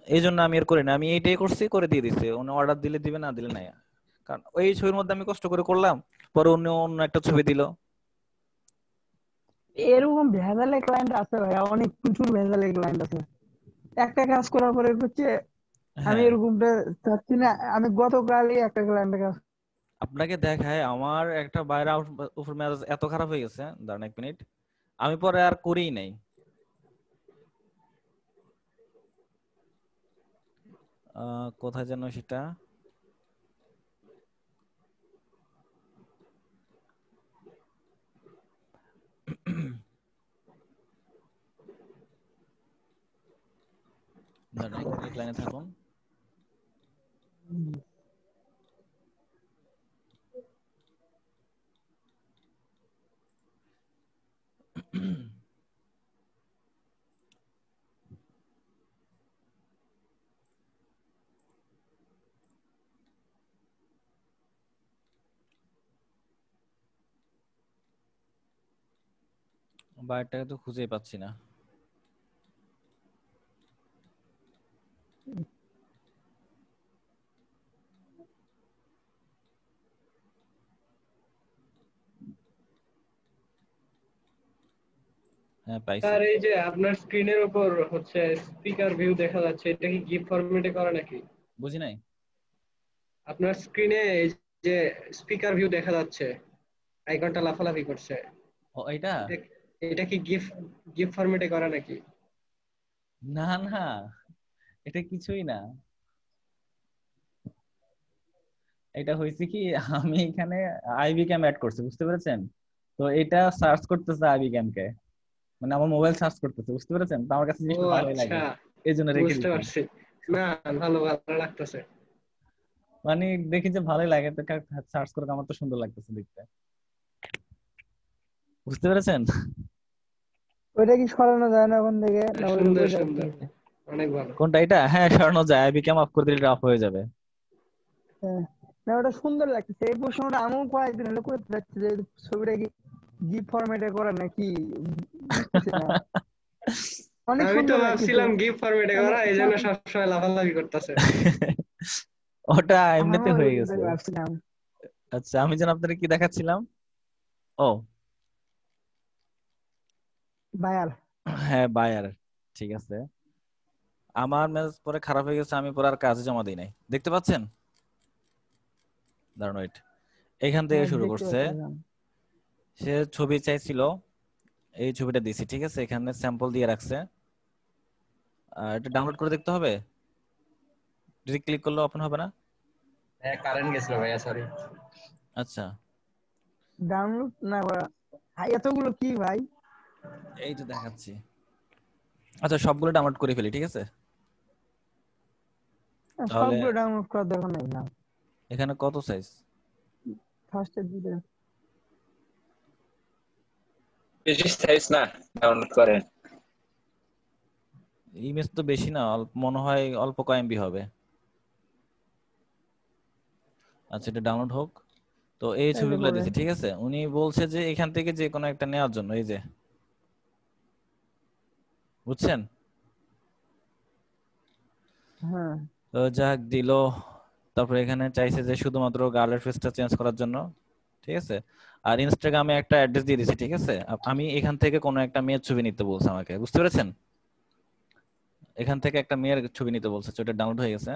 এই জন্য আমি আর করি না, আমি এইটাই করছি, করে দিয়ে দিছি। উনি অর্ডার দিলে দিবে, না দিলে নাই। কারণ ওই ছবির মধ্যে আমি কষ্ট করে করলাম, পরে উনি অন্য একটা ছবি দিল। এরকম ভেজালে ক্লায়েন্ট আছে ভাই, অনেক প্রচুর ভেজালে ক্লায়েন্ট আছে। একটা কাজ করার পরে হচ্ছে আমি হ্যাঁ এরকমটা চাচ্ছি না। আমি গতকালই একটা ক্লায়েন্টের কাছে আপনাকে দেখায় আমার একটা বাইরে উপর মেজাজ এত খারাপ হয়ে গেছে, দাঁড়ান এক মিনিট, আমি পরে আর করিই নাই। কোথায় যেন সেটা, দাঁড়ান এক মিনিট লাইনে থাকুন। বাইরটাকে তো খুঁজেই পাচ্ছি না। হ্যাঁ পাইছি। স্যার এই যে আপনার স্ক্রিনের উপর হচ্ছে স্পিকার ভিউ দেখা যাচ্ছে, এটা কি গিফট ফরম্যাটে করা নাকি? বুঝি নাই। আপনার স্ক্রিনে এই যে স্পিকার ভিউ দেখা যাচ্ছে, আইকনটা লাফালাফি করছে, ও এটা এটা কি গিফট গিফট ফরম্যাটে করা নাকি? না না, এটা কিছুই না। এটা হয়েছে কি, আমি এখানে আইবি ক্যাম অ্যাড করছি, বুঝতে পেরেছেন? তো এটা সার্চ করতেছে আইবি ক্যাম কে, মানে আমার মোবাইল সার্চ করতেছে, বুঝতে পেরেছেন? তো আমার কাছে ও জিনিসটা ভালোই আচ্ছা, লাগে, এই জন্য রেখে বুঝতে দিচ্ছি। পারছি। না, ভালো ভালো লাগতেছে। মানে দেখি যে ভালোই লাগে, তো সার্চ করে আমার তো সুন্দর লাগতেছে দেখতে, বুঝতে পেরেছেন? ওইটা কি সরানো যায় না ওখান থেকে, না সুন্দর ওই সুন্দর, অনেক ভালো। কোনটা? এটা হ্যাঁ সরানো যায়, আইবি ক্যাম অফ করে দিলে অফ হয়ে যাবে। না ওটা সুন্দর লাগতেছে। এই প্রশ্নটা আমিও কয়েকদিন হলো করতে যাচ্ছি যে ছবিটা কি জিপ ফরম্যাটে করা নাকি, বুঝতেছি না। অনেক আমি তো সুন্দর লাগতেছে ভাবছিলাম গিফট ফরম্যাটে মানে করা, এই জন্য সবসময় লাফালাফি করতেছে। ওটা এমনিতে আমার হয়ে গেছে। ভাবছিলাম আচ্ছা আমি যেন আপনাদের কি দেখাচ্ছিলাম, ও বায়ার। হ্যাঁ বায়ার, ঠিক আছে। আমার মেজাজ পরে খারাপ হয়ে গেছে, আমি পরে আর কাজে জমা দিই নাই, দেখতে পাচ্ছেন? দাঁড়ান ওয়েট, এখান থেকে হ্যাঁ শুরু দেখতে করছে। পাচ্ছিলাম। সে ছবি চাইছিল, এই ছবিটা দিছি, ঠিক আছে, এখানে স্যাম্পল দিয়ে রাখছে। এটা ডাউনলোড করে দেখতে হবে, যদি ক্লিক করলে ওপেন হবে না। হ্যাঁ কারেন্ট গেছিল ভাইয়া, সরি। আচ্ছা ডাউনলোড না করা, এতগুলো কি ভাই? এই তো দেখাচ্ছি। আচ্ছা সবগুলো ডাউনলোড করে ফেলি, ঠিক আছে। তাহলে সবগুলো ডাউনলোড করার দরকার নেই না। এখানে কত সাইজ? ফার্স্টের দিকে বেশি সাইজ না ডাউনলোড করেন। ইমেজ তো বেশি না, মনে হয় অল্প কয়েকএমবি হবে। আচ্ছা এটা ডাউনলোড হোক। তো এই ছবিগুলো দিয়েছি, ঠিক আছে। উনি বলছে যে এখান থেকে যে কোনো একটা নেওয়ার জন্য, এই যে বুঝছেন। হ্যাঁ তো যাক দিল। তারপরে এখানে চাইছে যে শুধুমাত্র গার্লের ফেসটা চেঞ্জ করার জন্য, ঠিক আছে। আর ইনস্টাগ্রামে একটা অ্যাড্রেস দিয়ে দিয়েছি, ঠিক আছে। আমি এখান থেকে কোনো একটা মেয়ের ছবি নিতে বলছে আমাকে, বুঝতে পেরেছেন? এখান থেকে একটা মেয়ের ছবি নিতে বলছে, ওটা ডাউনলোড হয়ে গেছে।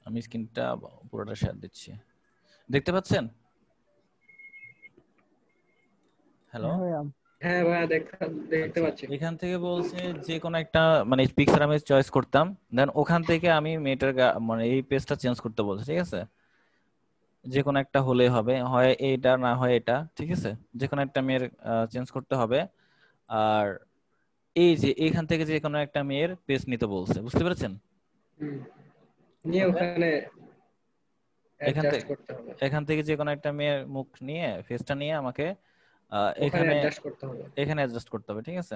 আমি স্ক্রিনটা পুরোটা শেয়ার দিচ্ছি, দেখতে পাচ্ছেন? হ্যালো, হ্যাঁ ভাইয়া দেখতে পাচ্ছি। এখান থেকে বলছে যে কোনো একটা মানে পিকচার আমি চয়েস করতাম, দেন ওখান থেকে আমি মেয়েটার মানে এই পেজটা চেঞ্জ করতে বলছে, ঠিক আছে। যে কোনো একটা হলে হবে, হয় এইটা না হয় এটা, ঠিক আছে। যে কোনো একটা মেয়ের চেঞ্জ করতে হবে। আর এই যে এখান থেকে যে কোনো একটা মেয়ের পেজ নিতে বলছে, বুঝতে পেরেছেন? নিয়ে ওখানে এখান অ্যাডজাস্ট থেকে করতে হবে, এখান থেকে যে কোনো একটা মেয়ের মুখ নিয়ে ফেসটা নিয়ে আমাকে ওখানে এখানে অ্যাডজাস্ট করতে হবে। এখানে অ্যাডজাস্ট করতে হবে, ঠিক আছে।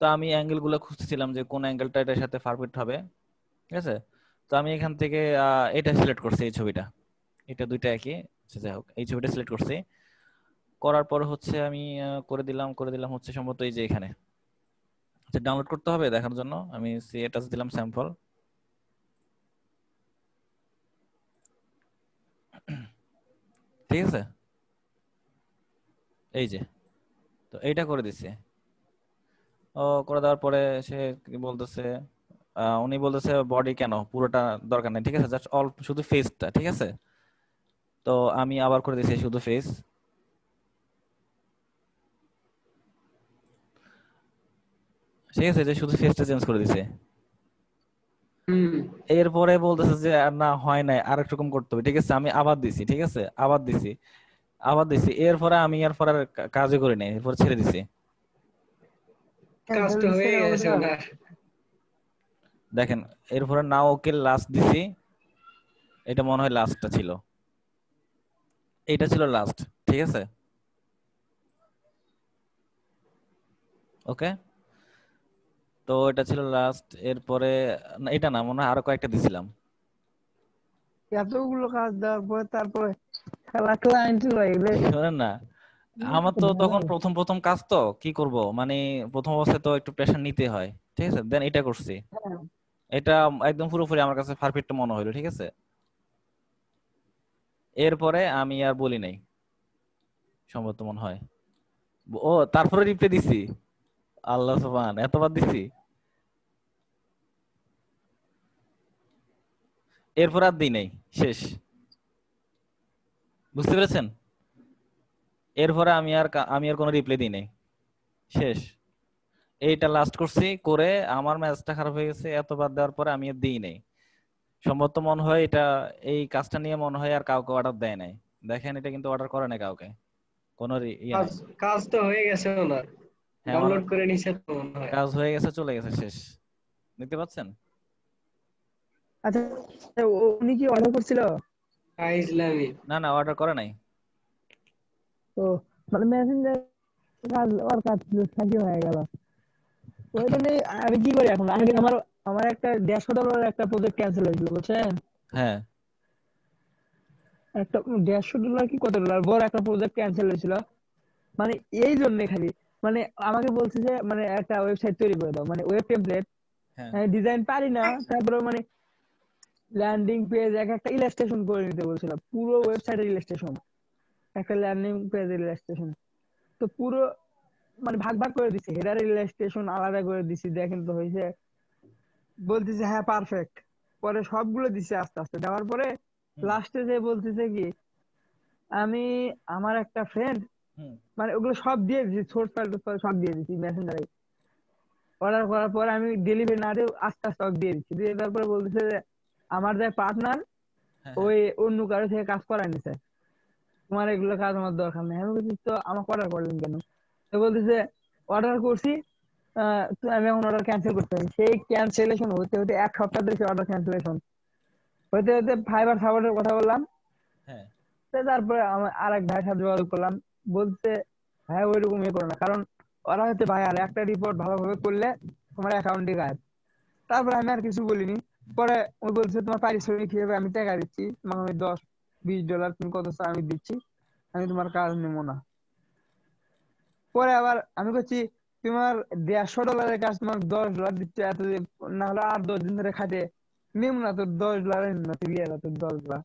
তো আমি অ্যাঙ্গেল গুলো খুঁজতেছিলাম যে কোন অ্যাঙ্গেলটা এটার সাথে পারফেক্ট হবে, ঠিক আছে। তো আমি এখান থেকে এটা সিলেক্ট করছি, এই ছবিটা, এটা দুইটা একই, যাই হোক এই ছবিটা সিলেক্ট করছি। করার পর হচ্ছে আমি করে দিলাম হচ্ছে সম্ভবত এই যে এখানে ডাউনলোড করতে হবে দেখার জন্য আমি এটা দিলাম স্যাম্পল। ঠিক আছে, এই যে তো এইটা করে দিছে। ও করে দেওয়ার পরে সে কি বলতেছে, উনি বলতেছে বডি কেন, পুরোটা দরকার নেই, ঠিক আছে, জাস্ট অল্প শুধু ফেসটা, ঠিক আছে। তো আমি আবার করে দিয়েছি শুধু ফেস। ঠিক আছে, যে শুধু ফেসটা চেঞ্জ করে দিছে। এরপরে বলতেছে যে না হয় নাই, আর একটু কম করতে হবে, ঠিক আছে। আমি আবার দিছি, ঠিক আছে, আবার দিছি। এরপরে আমি এরপর আর কাজই করি নাই, এরপর ছেড়ে দিছি। কাজটা হয়ে গেছে ওনার। দেখেন এরপরে না ওকে লাস্ট দিছি, এটা মনে হয় লাস্টটা ছিল, এটা ছিল লাস্ট, ঠিক আছে। ওকে, তো এটা ছিল লাস্ট। এরপরে এটা না মনে হয় আরো কয়েকটা দিছিলাম। এতগুলো কাজ দেওয়ার পরে তারপরে খেলা ক্লায়েন্ট লাগলে শোনেন না, আমার তো তখন প্রথম কাজ, তো কি করব, মানে প্রথম অবস্থায় তো একটু প্রেশার নিতে হয়, ঠিক আছে। দেন এটা করছি, এটা একদম পুরোপুরি আমার কাছে পারফেক্ট মনে হলো, ঠিক আছে। এরপরে আমি আর বলি নাই, সম্ভবত মনে হয়। ও তারপরে রিপ্লাই দিছি, আল্লাহ সুবহান, এতবার দিছি। এরপর আর দিই নাই, শেষ, বুঝতে পেরেছেন? এরপরে আমি আর কোনো রিপ্লাই দিই নাই, শেষ। এইটা লাস্ট করছি, করে আমার ম্যাচটা খারাপ হয়ে গেছে, এতবার দেওয়ার পরে আমি আর দিই নাই। সম্ভবত মনে হয় এটা এই কাজটা নিয়ে মনে হয় আর কাউকে অর্ডার দেয় নাই। দেখেন এটা কিন্তু অর্ডার করে নাই কাউকে, কোনো কাজ তো হয়ে গেছে ওনার, ডাউনলোড করে নিছে তো মনে হয়। কাজ হয়ে গেছে, চলে গেছে, শেষ। দেখতে পাচ্ছেন? আচ্ছা উনি কি অর্ডার করছিল? ইসলামী না না অর্ডার করে নাই। তো মানে মেসেঞ্জার কাজ ওর কাজ থাকি হয়ে গেল। ওই জন্য আমি কি করি এখন, আগে আমার আমার একটা $150 একটা প্রজেক্ট ক্যান্সেল হয়েছিল বুঝছেন। হ্যাঁ একটা $150 কি কত ডলার বড় একটা প্রজেক্ট ক্যান্সেল হয়েছিল, মানে এই জন্য খালি মানে আমাকে বলছে যে মানে একটা ওয়েবসাইট তৈরি করে দাও, মানে ওয়েব টেমপ্লেট হ্যাঁ আমি ডিজাইন পারি না, তারপরে মানে ল্যান্ডিং পেজ এক একটা ইলাস্ট্রেশন করে নিতে বলছিল, পুরো ওয়েবসাইটের ইলাস্ট্রেশন, একটা ল্যান্ডিং পেজের ইলাস্ট্রেশন। তো পুরো মানে ভাগ ভাগ করে দিছি, হেডার ইলাস্ট্রেশন আলাদা করে দিছি, দেখেন তো হয়েছে। বলতেছে হ্যাঁ পারফেক্ট, পরে সবগুলো দিছে আস্তে আস্তে দেওয়ার পরে লাস্টে যে বলতেছে কি আমি আমার একটা ফ্রেন্ড মানে ওগুলো সব দিয়ে দিছি, সোর্স ফাইল সব দিয়ে দিছি মেসেঞ্জারে। অর্ডার করার পর আমি ডেলিভারি না দিয়ে আস্তে আস্তে ওকে দিয়ে দিচ্ছি, দিয়ে তারপরে বলতেছে যে আমার যে পার্টনার ওই অন্য কারো থেকে কাজ করায় নিছে, তোমার এগুলো কাজ আমার দরকার নেই। আমি বলছি তো আমাকে অর্ডার করলেন কেন? তো বলতেছে অর্ডার করছি তো আমি এখন অর্ডার ক্যান্সেল করতে হবে। সেই ক্যান্সেলেশন হতে হতে 1 সপ্তাহ ধরে অর্ডার ক্যান্সেলেশন হতে হতে ফাইবার সাপোর্টের কথা বললাম। হ্যাঁ তো তারপরে আমার আরেক ভাইয়ের সাথে যোগাযোগ করলাম, বলতে ভাই ওইরকম ইয়ে করো না, কারণ ওরা হচ্ছে ভাই আর একটা রিপোর্ট ভালোভাবে করলে তোমার অ্যাকাউন্টে গায়েব। তারপরে আমি আর কিছু বলিনি। পরে ওই বলছে তোমার পারিশ্রমিক হিসেবে আমি টাকা দিচ্ছি, তোমাকে আমি $10-20 তুমি কত চাও আমি দিচ্ছি, আমি তোমার কাজ নেবো না। পরে আবার আমি করছি তোমার $150 কাজ তোমার $10 দিচ্ছে, এত না হলে আর 10 দিন ধরে খাটে নিম না, তোর $10 না তুই দিয়ে তোর $10।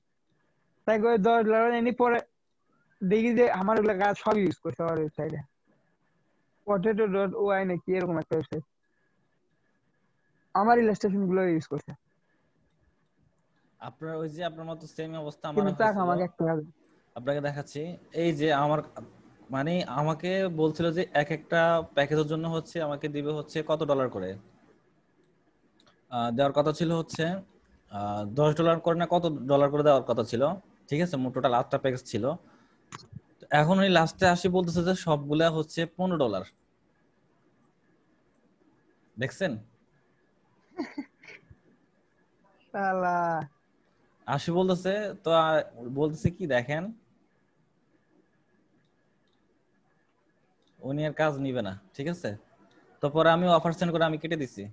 তাই করে $10 এনে পরে দেখি যে আমার ওগুলো কাজ সব ইউজ করছে আমার ওয়েবসাইটে, potato.oi নাকি এরকম একটা ওয়েবসাইট, আমার ইলাস্ট্রেশন গুলো ইউজ করছে। আপনার ওই যে আপনার মতো সেম অবস্থা আমার কিন্তু টাকা হয়েছিল। আমাকে একটা হবে। আপনাকে দেখাচ্ছি, এই যে আমার মানে আমাকে বলছিল যে এক একটা প্যাকেজের জন্য হচ্ছে আমাকে দিবে হচ্ছে কত ডলার করে, দেওয়ার কথা ছিল হচ্ছে $10 করে না কত ডলার করে দেওয়ার কথা ছিল, ঠিক আছে। মোট টোটাল 8টা প্যাকেজ ছিল। এখন ওই লাস্টে আসি বলতেছে যে সবগুলা হচ্ছে $15। দেখছেন? শালা আসি বলতেছে তো বলতেছে কি দেখেন উনি আর কাজ নিবে না, ঠিক আছে। তো পরে আমি অফার সেন্ড করে আমি কেটে দিছি।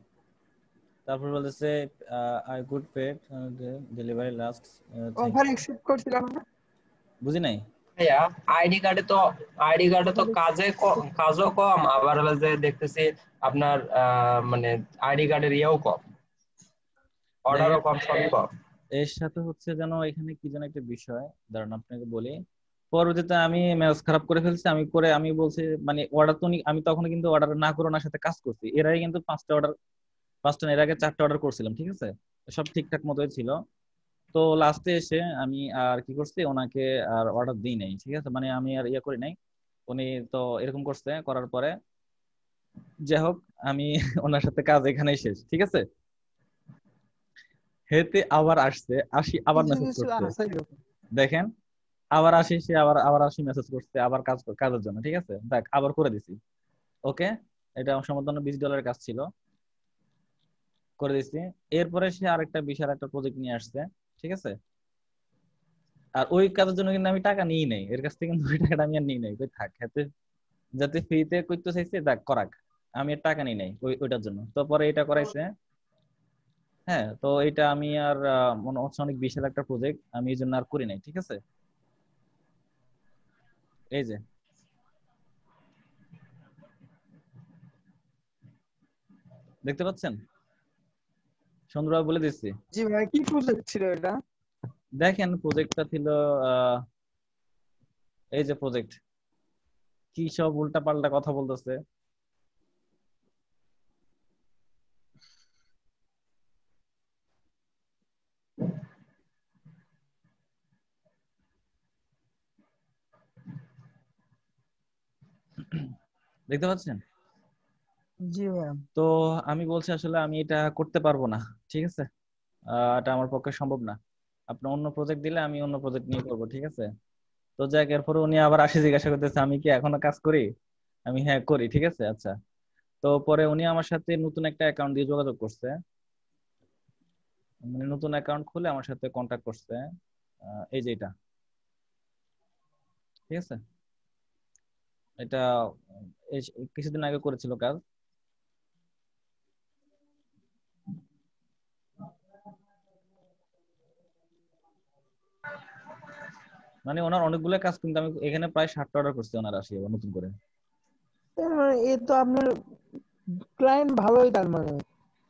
তারপর বলতেছে I good paid delivery last. Offer accept করছিলাম না, বুঝি নাই ভাইয়া। আইডি কার্ডে তো কাজও কম, আবার হলো যে দেখতেছি আপনার মানে আইডি কার্ডের ইয়েও কম, অর্ডারও কম, সবই কম। এর সাথে হচ্ছে যেন এখানে কি যেন একটা বিষয়, দাঁড়ান আপনাকে বলি। পরবর্তীতে আমি মেজাজ খারাপ করে ফেলছি, আমি বলছি মানে অর্ডার তো আমি তখন কিন্তু অর্ডার না করে ওনার সাথে কাজ করছি। এর আগে কিন্তু 5টা এর আগে 4টা অর্ডার করছিলাম, ঠিক আছে। সব ঠিকঠাক মতোই ছিল। তো লাস্টে এসে আমি আর কি করছি, ওনাকে আর অর্ডার দিই নাই, ঠিক আছে। মানে আমি আর ইয়ে করি নাই। উনি তো এরকম করছে, করার পরে যাই হোক আমি ওনার সাথে কাজ এখানেই শেষ, ঠিক আছে। হেতে আবার আসি আবার কিছু মেসেজ কিছু করছে, আছে এরকম। দেখেন আবার আসি সে আবার আসি মেসেজ করছে আবার কাজের জন্য, ঠিক আছে। দেখ আবার করে দিছি, ওকে। এটা সম্পূর্ণ $20 কাজ ছিল, করে দিছি। এরপরে সে আরেকটা বিশাল একটা প্রজেক্ট নিয়ে আসছে, ঠিক আছে। আর ওই কাজের জন্য কিন্তু আমি টাকা নিই নাই এর কাছ থেকে, কিন্তু ওই টাকাটা আমি আর নিই নাই, কই থাক হাতে, যাতে ফ্রিতে করতে চাইছে দেখ করাক, আমি আর টাকা নিই নাই ওইটার জন্য। তো পরে এটা করাইছে, হ্যাঁ। তো এটা আমি আর মনে হচ্ছে অনেক বিশাল একটা প্রজেক্ট, আমি এই জন্য আর করি নাই, ঠিক আছে। এই যে দেখতে পাচ্ছেন, সুন্দরভাবে বলে দিচ্ছি। জি ভাই, কি প্রজেক্ট ছিল এটা? দেখেন প্রজেক্টটা ছিল এই যে প্রজেক্ট, কি সব উল্টা পাল্টা কথা বলতেছে। দেখতে পাচ্ছেন? জি ভাই। তো আমি বলছি আসলে আমি এটা করতে পারবো না, ঠিক আছে। এটা আমার পক্ষে সম্ভব না। আপনি অন্য প্রজেক্ট দিলে আমি অন্য প্রজেক্ট নিয়ে করবো, ঠিক আছে। তো যাক, এরপরে উনি আবার আসি জিজ্ঞাসা করতেছে আমি কি এখনো কাজ করি, আমি হ্যাঁ করি, ঠিক আছে আচ্ছা। তো পরে উনি আমার সাথে নতুন একটা অ্যাকাউন্ট দিয়ে যোগাযোগ করছে, মানে নতুন অ্যাকাউন্ট খুলে আমার সাথে কন্ট্যাক্ট করছে। এই যে এটা, ঠিক আছে, এটা কিছুদিন আগে করেছিল কাজ। মানে ওনার অনেকগুলো কাজ, কিন্তু আমি এখানে প্রায় 60টা অর্ডার করছি ওনার আসি আবার নতুন করে। এ তো আপনার ক্লায়েন্ট ভালোই, তার মানে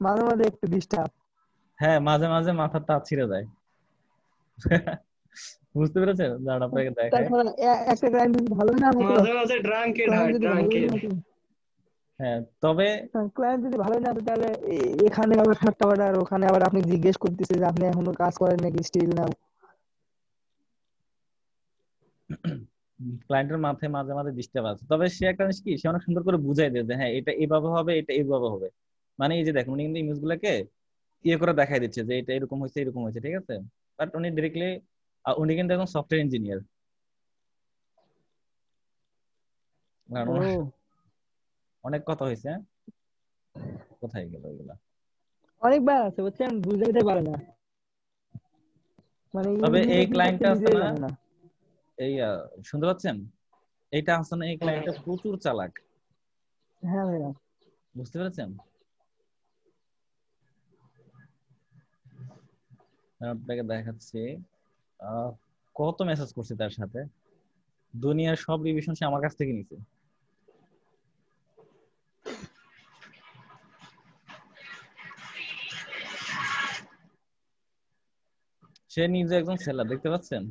মাঝে মাঝে একটু ডিস্টার্ব। হ্যাঁ, মাঝে মাঝে মাথার তার ছিঁড়ে যায়। বুঝতে পেরেছেন? দাঁড়ান আপনাকে দেখাই। তারপর একটা ক্লায়েন্ট যদি ভালো না হতো, মাঝে মাঝে ড্রাঙ্কেড হয়, ক্লায়েন্ট যদি ভালো ড্রাঙ্কেড। না হতো, হ্যাঁ তবে ক্লায়েন্ট যদি ভালো না হতো, তাহলে এখানে আবার 60টা অর্ডার, ওখানে আবার আপনি জিজ্ঞেস করতেছে যে আপনি এখনো কাজ করেন নাকি, স্টিল না। ক্লায়েন্টের মাথায় মাঝে মাঝে ডিস্টার্ব আছে। তবে সে একটা জিনিস কি, সে অনেক সুন্দর করে বুঝাই দেয় যে হ্যাঁ এটা এইভাবে হবে, এটা এইভাবে হবে। মানে এই যে দেখুন, উনি কিন্তু ইমেজ গুলাকে ইয়ে করে দেখাই দিচ্ছে যে এটা এরকম হয়েছে, এরকম হয়েছে, ঠিক আছে। বাট উনি ডিরেক্টলি, উনি কিন্তু একজন সফটওয়্যার ইঞ্জিনিয়ার। অনেক কথা হয়েছে, কোথায় গেল এগুলা? অনেকবার আছে, বুঝছেন, বুঝাইতে পারে না, মানে তবে এই ইংরেজি করতে ক্লায়েন্টটা আছে নিজেই না, জানে না। এই শুনতে পাচ্ছেন, এইটা আছে না, এই ক্লায়েন্টটা প্রচুর চালাক। হ্যাঁ ভাইয়া, বুঝতে পেরেছেন? আপনাকে দেখাচ্ছি কত মেসেজ করছি তার সাথে, দুনিয়ার সব রিভিশন সে আমার কাছ থেকে নিছে। সে নিজে একজন সেলার, দেখতে পাচ্ছেন?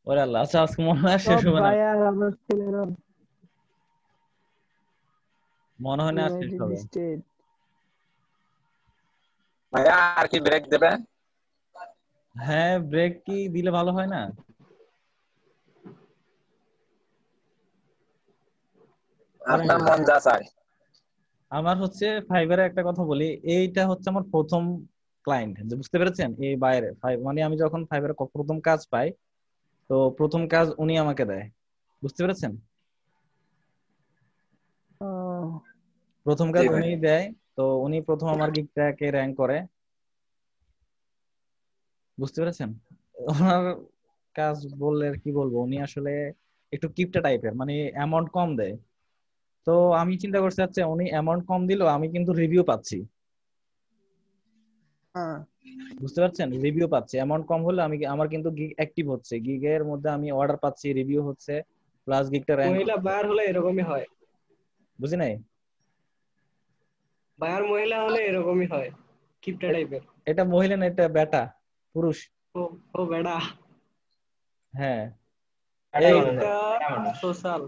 ওরে আল্লাহ, আচ্ছা আজকে মনে হয় শেষ সব হবে না, বায়ার আমার ছেলেরা মনে হয় না আর শেষ ইউনাইটেড হবে। স্টেট। ভাইয়া আর কি ব্রেক দেবেন? হ্যাঁ, ব্রেক কি দিলে ভালো হয় না? আপনার মন যা চায়। আমার হচ্ছে ফাইবারে একটা কথা বলি, এইটা হচ্ছে আমার প্রথম ক্লায়েন্ট, বুঝতে পেরেছেন? এই বাইরে মানে আমি যখন ফাইবারে প্রথম কাজ পাই, তো প্রথম কাজ উনি আমাকে দেয়, বুঝতে পেরেছেন? প্রথম কাজ উনি দেয়, তো উনি প্রথম আমার গিগটাকে র‍্যাঙ্ক করে, বুঝতে পেরেছেন? ওনার কাজ বললে আর কি বলবো, উনি আসলে একটু কিপটা টাইপের, মানে অ্যামাউন্ট কম দেয়। তো আমি চিন্তা করতে চাচ্ছি, উনি অ্যামাউন্ট কম দিলেও আমি কিন্তু রিভিউ পাচ্ছি, বুঝতে পারছেন? রিভিউ পাচ্ছি, অ্যামাউন্ট কম হলে আমি, আমার কিন্তু গিগ অ্যাক্টিভ হচ্ছে, গিগের মধ্যে আমি অর্ডার পাচ্ছি, রিভিউ হচ্ছে, প্লাস গিগটা র‍্যাঙ্ক। মহিলা বায়ার হলে এরকমই হয়। বুঝি নাই? বায়ার মহিলা হলে এরকমই হয়, কিপটা টাইপের। এটা মহিলা না, এটা বেটা, পুরুষ। ও বেটা। হ্যাঁ, সোশ্যাল।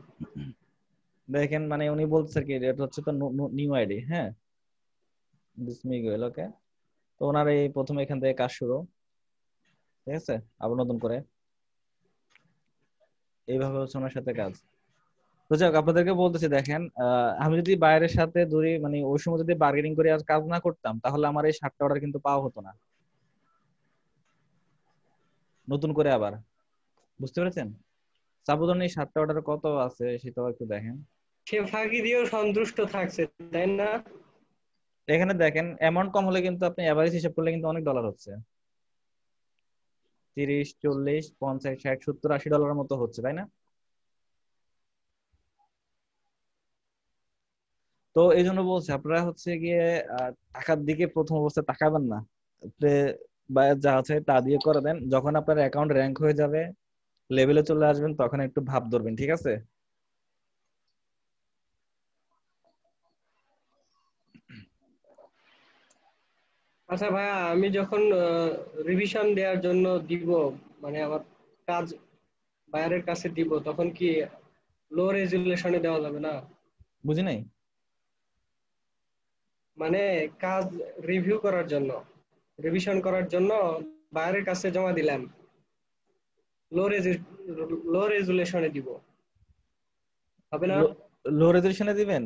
দেখেন, মানে উনি বলছে কি, এটা হচ্ছে তো নিউ আইডি। হ্যাঁ, ডিসমি গেল, ওকে। তো ওনার এই প্রথম এখান থেকে কাজ শুরু, ঠিক আছে, আবার নতুন করে এইভাবে হচ্ছে ওনার সাথে কাজ। তো যাক, আপনাদেরকে বলতেছি, দেখেন আমি যদি বাইরের সাথে ধরি, মানে ওই সময় যদি বার্গেনিং করে আজ কাজ না করতাম, তাহলে আমার এই 60টা অর্ডার কিন্তু পাওয়া হতো না নতুন করে আবার, বুঝতে পেরেছেন? সাপোজ এই 60টা অর্ডার কত আছে সেটাও একটু দেখেন। সে ফাঁকি দিয়েও সন্তুষ্ট থাকছে, তাই না? এখানে দেখেন, অ্যামাউন্ট কম হলে কিন্তু আপনি এভারেজ হিসাব করলে কিন্তু অনেক ডলার হচ্ছে, 30, 40, 50, 60, 70, 80 ডলারের মতো হচ্ছে, তাই না? তো এই জন্য বলছি, আপনারা হচ্ছে গিয়ে টাকার দিকে প্রথম অবস্থায় তাকাবেন না, আপনি যা আছে তা দিয়ে করে দেন। যখন আপনার অ্যাকাউন্ট র‍্যাঙ্ক হয়ে যাবে, লেভেলে চলে আসবেন, তখন একটু ভাব ধরবেন, ঠিক আছে? আচ্ছা ভাইয়া, আমি যখন রিভিশন দেওয়ার জন্য দিব, মানে আমার কাজ বায়ারের কাছে দিব, তখন কি লো রেজুলেশনে দেওয়া যাবে না? বুঝি নাই। মানে কাজ রিভিউ করার জন্য, রিভিশন করার জন্য বায়ারের কাছে জমা দিলাম, লো রেজুলেশনে দিব, হবে না? লো রেজুলেশনে দিবেন?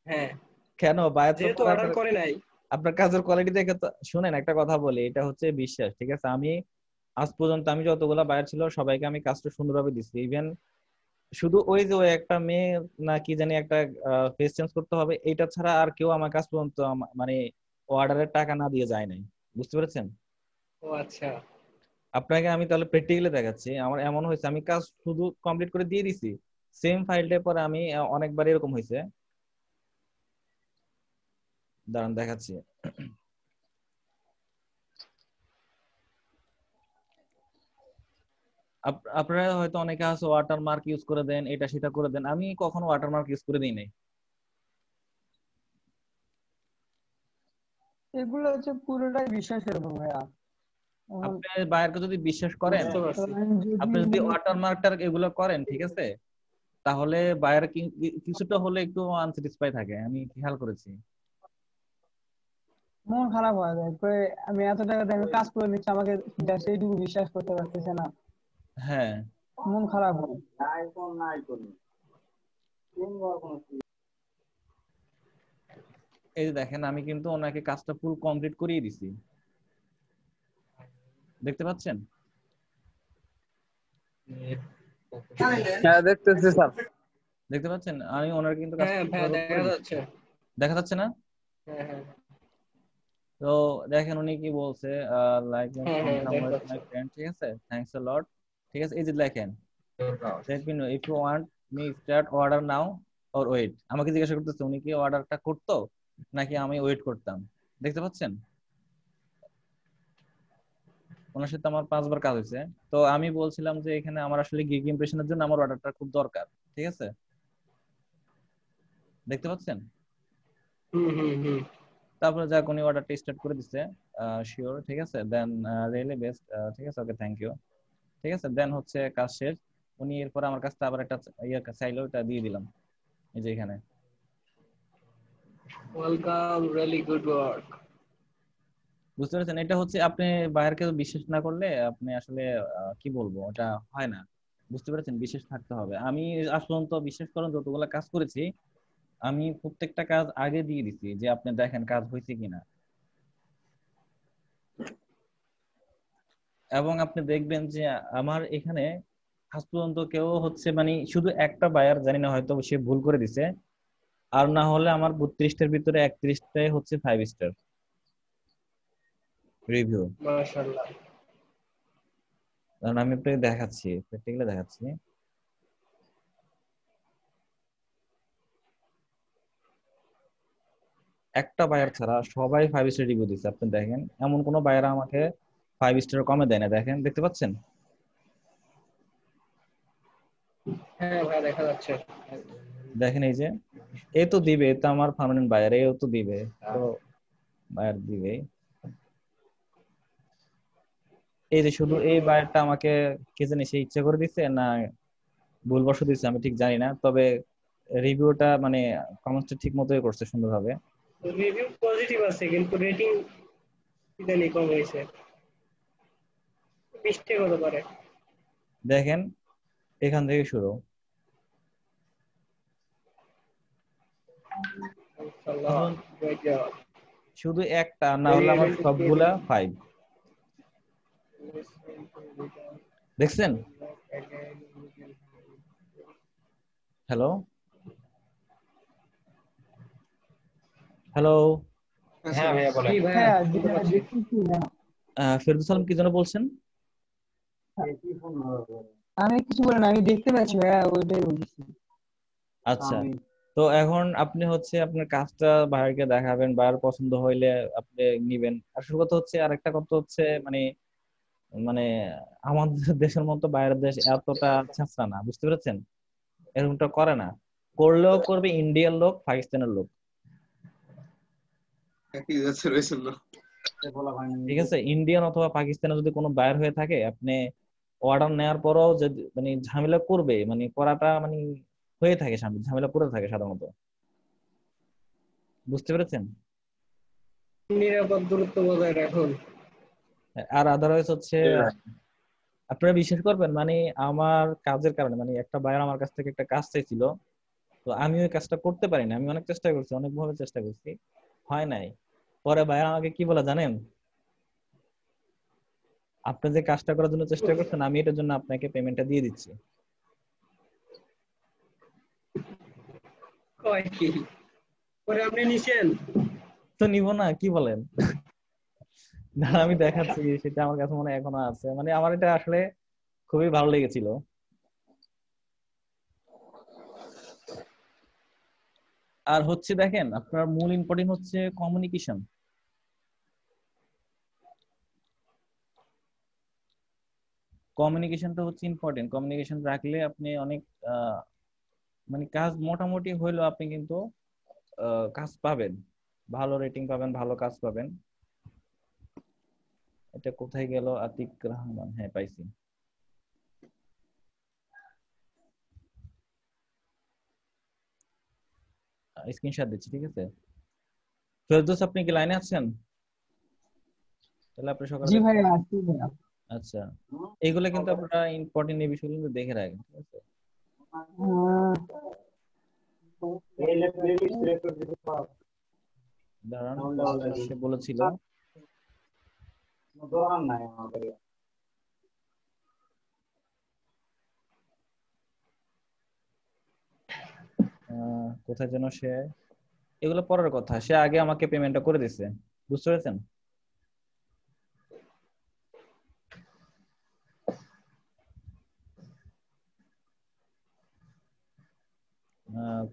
হ্যাঁ, কেন? বায়ার তো যেহেতু অর্ডার করে নাই। আপনার কাজের কোয়ালিটি দেখে তো। শুনেন, একটা কথা বলি, এটা হচ্ছে বিশ্বাস, ঠিক আছে? আমি আজ পর্যন্ত আমি যতগুলা বায়ার ছিল সবাইকে আমি কাজটা সুন্দরভাবে দিচ্ছি। ইভেন শুধু ওই যে ওই একটা মেয়ে না কি জানি একটা ফেস চেঞ্জ করতে হবে, এটা ছাড়া আর কেউ আমার কাজ পর্যন্ত মানে অর্ডারের টাকা না দিয়ে যায় নাই, বুঝতে পেরেছেন? ও আচ্ছা, আপনাকে আমি তাহলে প্র্যাকটিক্যালি দেখাচ্ছি। আমার এমন হয়েছে আমি কাজ শুধু কমপ্লিট করে দিয়ে দিছি, সেম ফাইলটার পরে আমি অনেকবার এরকম হয়েছে। দাঁড়ান দেখাচ্ছি। আপনারা হয়তো অনেকে আছে ওয়াটারমার্ক ইউজ করে দেন, এটা সেটা করে দেন, আমি কখনো ওয়াটারমার্ক ইউজ করে দিই নাই। এগুলো হচ্ছে পুরোটাই বিশ্বাসের উপর ভাইয়া। আপনি বায়ারকে যদি বিশ্বাস করেন, বুঝতে পারছি। আপনি যদি ওয়াটারমার্কটা এগুলো করেন, ঠিক আছে, তাহলে বায়ার কিছুটা হলে একটু আনস্যাটিসফাই থাকে, আমি খেয়াল করেছি। মন খারাপ হয়ে যায় কই আমি এত টাকা দিয়ে আমি কাজ করে নিচ্ছি, আমাকে just এইটুকু বিশ্বাস করতে পারতেছে না, হ্যাঁ, মন খারাপ হয়। এই যে দেখেন আমি কিন্তু ওনাকে কাজটা ফুল কমপ্লিট করিয়ে দিছি, দেখতে পাচ্ছেন? হ্যাঁ দেখতেছি স্যার। দেখতে পাচ্ছেন আমি ওনার কিন্তু হ্যাঁ ভাইয়া দেখা যাচ্ছে। দেখা যাচ্ছে না? হ্যাঁ হ্যাঁ তো দেখেন উনি কি বলছে, লাইক হ্যাঁ হ্যাঁ দেখা যাচ্ছে। মাই ফ্রেন্ড, ঠিক আছে, থ্যাঙ্কস আ লট, ঠিক আছে। এই যে দেখেন, let me know if you want me start order now or wait, আমাকে জিজ্ঞাসা করতেছে উনি কি অর্ডারটা করতো নাকি আমি ওয়েট করতাম, দেখতে পাচ্ছেন? ওনার সাথে আমার 5 বার কাজ হয়েছে। তো আমি বলছিলাম যে এখানে আমার আসলে গিগ ইমপ্রেশনের জন্য আমার অর্ডারটা খুব দরকার, ঠিক আছে, দেখতে পাচ্ছেন? তারপরে যাক উনি অর্ডারটা স্টার্ট করে দিচ্ছে, শিওর, ঠিক আছে, দেন রিয়েলি বেস্ট, ঠিক আছে, ওকে থ্যাংক ইউ, ঠিক আছে, দেন হচ্ছে কাজ শেষ। উনি এরপর আমার কাছে আবার একটা ইয়ে চাইলো, ওটা দিয়ে দিলাম এই যে এখানে। Welcome, really good work. বুঝতে পেরেছেন? এটা হচ্ছে আপনি বায়ারকে বিশ্বাস না করলে আপনি আসলে কি বলবো, ওটা হয় না, বুঝতে পেরেছেন? বিশ্বাস থাকতে হবে। আমি আসলে তো বিশ্বাস করেন যতগুলো কাজ করেছি আমি প্রত্যেকটা কাজ আগে দিয়ে দিছি যে আপনি দেখেন কাজ হয়েছে কিনা, এবং আপনি দেখবেন যে আমার এখানে আজ পর্যন্ত কেউ হচ্ছে মানে শুধু একটা বায়ার জানি না হয়তো সে ভুল করে দিছে, আর না হলে আমার 32টার ভিতরে 31টাই হচ্ছে 5 স্টার রিভিউ। মাশাআল্লাহ। কারণ আমি আপনাকে দেখাচ্ছি, প্র্যাকটিক্যালি দেখাচ্ছি। একটা বায়ার ছাড়া সবাই 5 স্টার রিভিউ দিচ্ছে, আপনি দেখেন এমন কোনো বায়ার আমাকে 5 স্টার কমে দেয় না, দেখেন, দেখতে পাচ্ছেন? হ্যাঁ ভাই দেখা যাচ্ছে। দেখেন এই যে এ তো দিবে, তো আমার পার্মানেন্ট বায়ার, এও তো দিবে, তো বায়ার দিবে। এই যে শুধু এই বায়ারটা আমাকে কে জানি সে ইচ্ছা করে দিচ্ছে না ভুলবশত দিচ্ছে আমি ঠিক জানি না, তবে রিভিউটা মানে কমেন্টটা ঠিক মতোই করছে সুন্দরভাবে। রিভিউ পজিটিভ আছে কিন্তু রেটিং ইদানি কম হয়েছে, মিস্টেক হতে পারে। দেখেন এখান থেকে শুরু, শুধু একটা, না হলে আমার সবগুলা 5, দেখছেন? হ্যালো হ্যালো, হ্যাঁ ভাইয়া বলেন। ফেরদৌস আলম কি যেন বলছেন? আমি কিছু বলি না, আমি দেখতে পাচ্ছি ভাইয়া, ওইটাই বলছি। আচ্ছা, তো এখন আপনি হচ্ছে আপনার কাজটা বায়ারকে দেখাবেন, বায়ার পছন্দ হইলে আপনি নিবেন। আসল কথা হচ্ছে আরেকটা কথা হচ্ছে মানে মানে আমাদের দেশের মতো বাইরের দেশ এতটা ছাঁচড়া না, বুঝতে পেরেছেন? এরকমটা করে না, করলেও করবে ইন্ডিয়ার লোক, পাকিস্তানের লোক, ঠিক আছে? ইন্ডিয়ান অথবা পাকিস্তানের যদি কোনো বায়ার হয়ে থাকে আপনি অর্ডার নেওয়ার পরও যদি মানে ঝামেলা করবে, মানে করাটা মানে হয়ে থাকে, ঝামেলা করে থাকে সাধারণত, বুঝতে পেরেছেন? নিরাপদ দূরত্ব বজায় রাখুন। আর আদারওয়াইজ হচ্ছে আপনারা বিশ্বাস করবেন মানে আমার কাজের কারণে মানে একটা বায়ার আমার কাছ থেকে একটা কাজ চাইছিল, তো আমি ওই কাজটা করতে পারি না, আমি অনেক চেষ্টা করছি, অনেকভাবে চেষ্টা করছি, হয় নাই। পরে বায়ার আমাকে কি বলে জানেন? আপনি যে কাজটা করার জন্য চেষ্টা করছেন আমি এটার জন্য আপনাকে পেমেন্টটা দিয়ে দিচ্ছি। কয় কি পরে আপনি নিছেন? তো নিব না, কি বলেন? না আমি দেখাচ্ছি, সেটা আমার কাছে মনে হয় এখনো আছে, মানে আমার এটা আসলে খুবই ভালো লেগেছিল। আর হচ্ছে দেখেন, আপনার মূল ইম্পর্টেন্ট হচ্ছে কমিউনিকেশন। কমিউনিকেশনটা হচ্ছে ইম্পর্টেন্ট। কমিউনিকেশন রাখলে আপনি অনেক মানে কাজ মোটামুটি হইলেও আপনি কিন্তু কাজ পাবেন, ভালো রেটিং পাবেন, ভালো কাজ পাবেন। এটা কোথায় গেল? আতিক রহমান, হ্যাঁ পাইছি। স্ক্রিনশট দিচ্ছি, ঠিক আছে। ফেরদৌস, আপনি কি লাইনে আছেন? তাহলে আপনি সকালে জি ভাই আসছি ভাইয়া। আচ্ছা, এইগুলো কিন্তু আপনারা ইম্পর্টেন্ট এই বিষয়গুলো কিন্তু দেখে রাখেন, ঠিক আছে। দাঁড়ান, সে বলেছিল কোথায় যেন সে, এগুলো পরের কথা, সে আগে আমাকে পেমেন্টটা করে দিছে, বুঝতে পেরেছেন?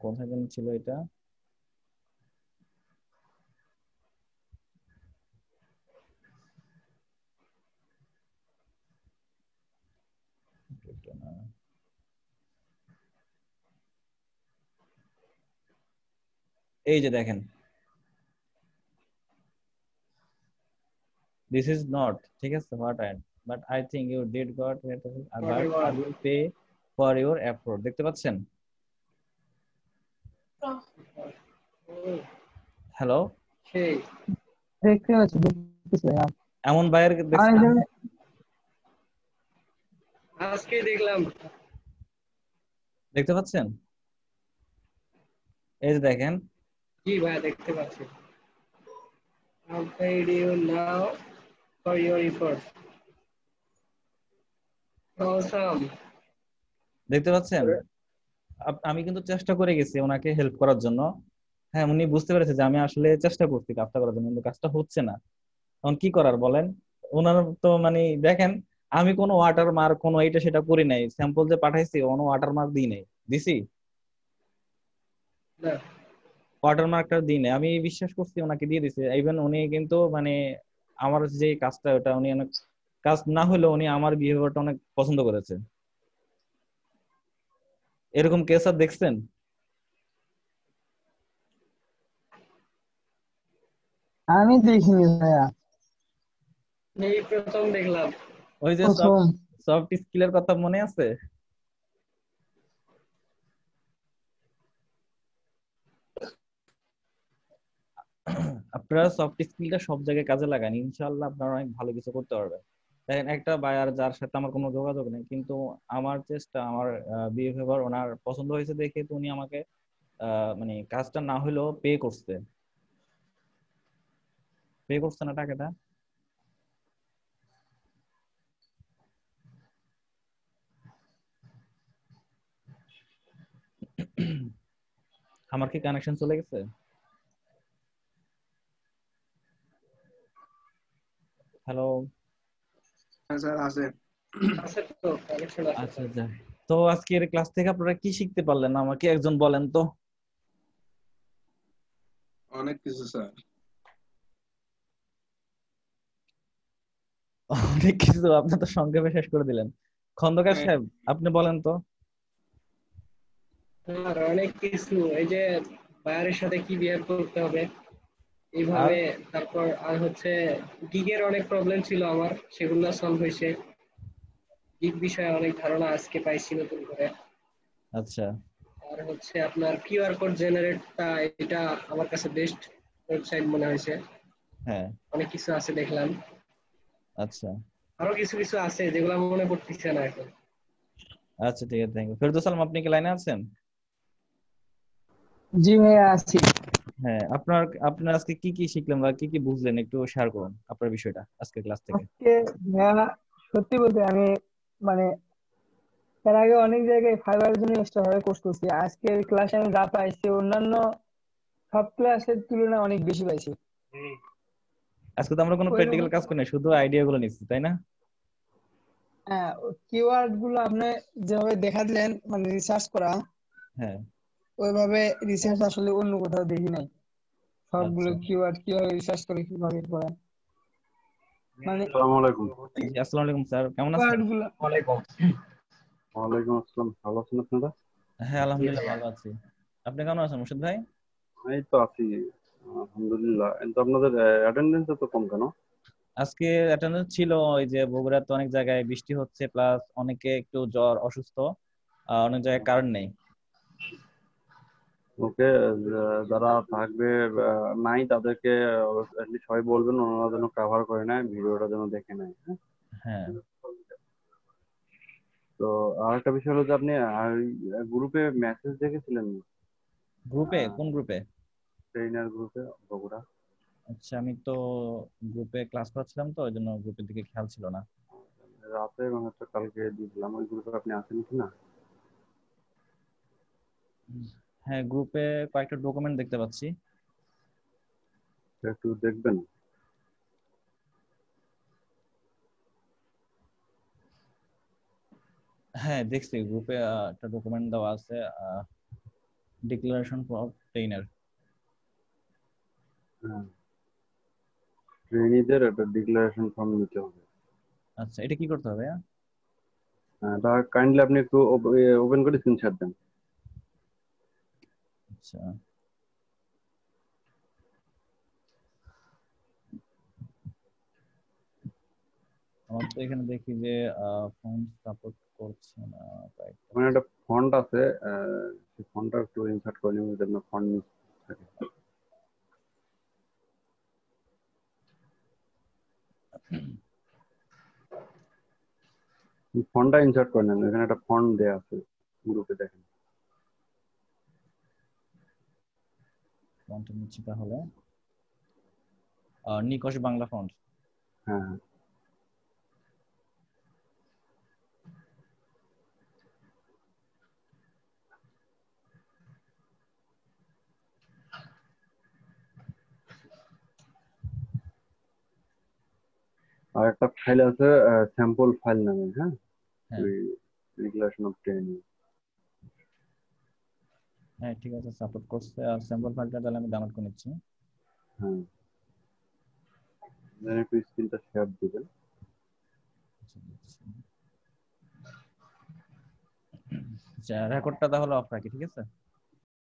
কোথায় যেন ছিল এটা। এই যে দেখেন, this is not, ঠিক আছে, what I, but I think you did got it, but I will pay for your effort। দেখতে পাচ্ছেন? হ্যালো, দেখতে পাচ্ছি, দেখতেছি ভাইয়া। এমন বাইরে দেখছেন? আজকে দেখলাম। দেখতে পাচ্ছেন? এই যে দেখেন। জি ভাই দেখতে পাচ্ছি। I'll pay you now for your efforts. Awesome. দেখতে পাচ্ছেন? আমি কিন্তু চেষ্টা করে গেছি ওনাকে হেল্প করার জন্য। হ্যাঁ, উনি বুঝতে পেরেছে যে আমি আসলে চেষ্টা করছি কাজটা করার জন্য, কিন্তু কাজটা হচ্ছে না। এখন কি করার বলেন? ওনার তো মানে দেখেন, আমি কোনো ওয়াটার মার্ক কোনো এইটা সেটা করি নাই, স্যাম্পল যে পাঠাইছি কোনো ওয়াটার মার্ক দিই নাই, দিছি? না, ওয়াটার মার্কটা দিই নাই, আমি বিশ্বাস করছি ওনাকে দিয়ে দিছি। ইভেন উনি কিন্তু মানে আমার যে কাজটা ওটা উনি অনেক, কাজ না হলেও উনি আমার বিহেভিয়ারটা অনেক পছন্দ করেছে। এরকম কেস আর দেখছেন? আমি দেখিনি ভাইয়া, এই প্রথম দেখলাম। ওই যে সফট স্কিলের কথা মনে আছে? আপনারা সফট স্কিলটা সব জায়গায় কাজে লাগান, ইনশাআল্লাহ আপনারা অনেক ভালো কিছু করতে পারবেন। দেখেন, একটা বায়ার যার সাথে আমার কোনো যোগাযোগ নেই, কিন্তু আমার চেষ্টা, আমার বিহেভিয়ার ওনার পছন্দ হয়েছে দেখে তো উনি আমাকে মানে কাজটা না হলেও পে করছে না টাকাটা। আমার কি কানেকশন চলে গেছে? হ্যালো, স্যার আছে। আচ্ছা আচ্ছা। তো আজকের ক্লাস থেকে আপনারা কি শিখতে পারলেন আমাকে একজন বলেন তো? অনেক কিছু স্যার। অনেক কিছু? আপনি তো সংক্ষেপে শেষ করে দিলেন। খন্দকার সাহেব, আপনি বলেন তো। আর অনেক কিছু, এই যে বায়ারের সাথে কি বিহেভ করতে হবে এইভাবে, তারপর আর হচ্ছে গিগের অনেক প্রবলেম ছিল আমার, সেগুলো সলভ হয়েছে। গিগ বিষয়ে অনেক ধারণা আজকে পাইছি নতুন করে। আচ্ছা। আর হচ্ছে আপনার কিউআর কোড জেনারেটটা, এটা আমার কাছে বেস্ট ওয়েবসাইট মনে হয়েছে। হ্যাঁ, অনেক কিছু আছে দেখলাম। আচ্ছা আরো কিছু কিছু আছে যেগুলো মনে পড়তেছে না এখন। আচ্ছা, ঠিক আছে, থ্যাংক ইউ। ফেরদৌস আলম, আপনি কি লাইনে আছেন? জি ভাইয়া আছি। হ্যাঁ, আপনার আজকে কি কি শিখলেন বা কি কি বুঝলেন একটু শেয়ার করুন আপনার বিষয়টা আজকের ক্লাস থেকে। আজকে ভাইয়া সত্যি বলতে আমি মানে এর আগে অনেক জায়গায় ফাইবারের জন্য এক্সট্রা ভাবে কোর্স করছি, আজকের ক্লাসে আমি যা পাইছি অন্যান্য সব ক্লাসের তুলনায় অনেক বেশি পাইছি। আজকে তো আমরা কোনো প্র্যাকটিক্যাল কাজ করি না, শুধু আইডিয়া গুলো নিচ্ছি, তাই না? হ্যাঁ, কিওয়ার্ড গুলো আপনি যেভাবে দেখা দিলেন মানে রিসার্চ করা, হ্যাঁ ওইভাবে রিসার্চ আসলে অন্য কোথাও দেখি নাই। সবগুলো আচ্ছা কিওয়ার্ড কিভাবে রিসার্চ করে কিভাবে করে মানে আসসালামু আলাইকুম। জি, আসসালামু আলাইকুম স্যার, কেমন আছেন? কিওয়ার্ড গুলো ওয়ালাইকুম। ওয়ালাইকুম আসসালাম, ভালো আছেন আপনারা? হ্যাঁ আলহামদুলিল্লাহ ভালো আছি। আপনি কেমন আছেন মুর্শিদ ভাই? এই তো আছি আলহামদুলিল্লাহ। কিন্তু আপনাদের অ্যাটেন্ডেন্স তো কম কেন? আজকে অ্যাটেন্ডেন্স ছিল, ওই যে বগুড়াতে অনেক জায়গায় বৃষ্টি হচ্ছে, প্লাস অনেকে একটু জ্বর অসুস্থ, অনেক জায়গায় কারেন্ট নেই। ওকে, যারা থাকবে নাই তাদেরকে অ্যাটলিস্ট সবাই বলবেন ওনারা যেন কভার করে নেয়, ভিডিওটা যেন দেখে নেয়। হ্যাঁ, হ্যাঁ তো আর একটা বিষয় হলো যে আপনি গ্রুপে মেসেজ দেখেছিলেন? গ্রুপে? কোন গ্রুপে? ট্রেনার গ্রুপে বগুড়া। আচ্ছা, আমি তো গ্রুপে ক্লাস করাচ্ছিলাম, তো ওই জন্য গ্রুপের দিকে খেয়াল ছিল না। রাতে এবং হচ্ছে কালকে দিয়েছিলাম, ওই গ্রুপে আপনি আছেন কি না? হ্যাঁ, গ্রুপে কয়েকটা ডকুমেন্ট দেখতে পাচ্ছি। একটু দেখবেন। হ্যাঁ দেখছি, গ্রুপে একটা ডকুমেন্ট দেওয়া আছে, ডিক্লারেশন ফর ট্রেনার। হ্যাঁ, ট্রেনিদের একটা ডিক্লারেশন ফর্ম নিতে হবে। আচ্ছা, এটা কি করতে হবে? তা কাইন্ডলি আপনি একটু ওপেন করে স্ক্রিনশট দেন। আচ্ছা, আমার তো এখানে দেখি যে ফোন সাপোর্ট করছে না কয়েকটা। ওখানে একটা ফন্ট আছে, সেই ফন্টটা একটু ইনসার্ট করে নিন যেন ফন্ট মিস থাকে। ফন্টটা ইনসার্ট করে নেন, এখানে একটা ফন্ট দেয়া আছে গ্রুপে, দেখেন। ফন্টের নিচে তাহলে নিকশ বাংলা ফন্ট। হ্যাঁ, আর একটা ফাইল আছে স্যাম্পল ফাইল নামে। হ্যাঁ, হ্যাঁ রেগুলেশন অফ ট্রেনিং। হ্যাঁ ঠিক আছে, সাপোর্ট করছে। আর স্যাম্পল ফাইলটা তাহলে আমি ডাউনলোড করে নিচ্ছি। হ্যাঁ, দেন একটু স্ক্রিনটা শেয়ার দিবেন। আচ্ছা, রেকর্ডটা তাহলে অফ রাখি, ঠিক আছে?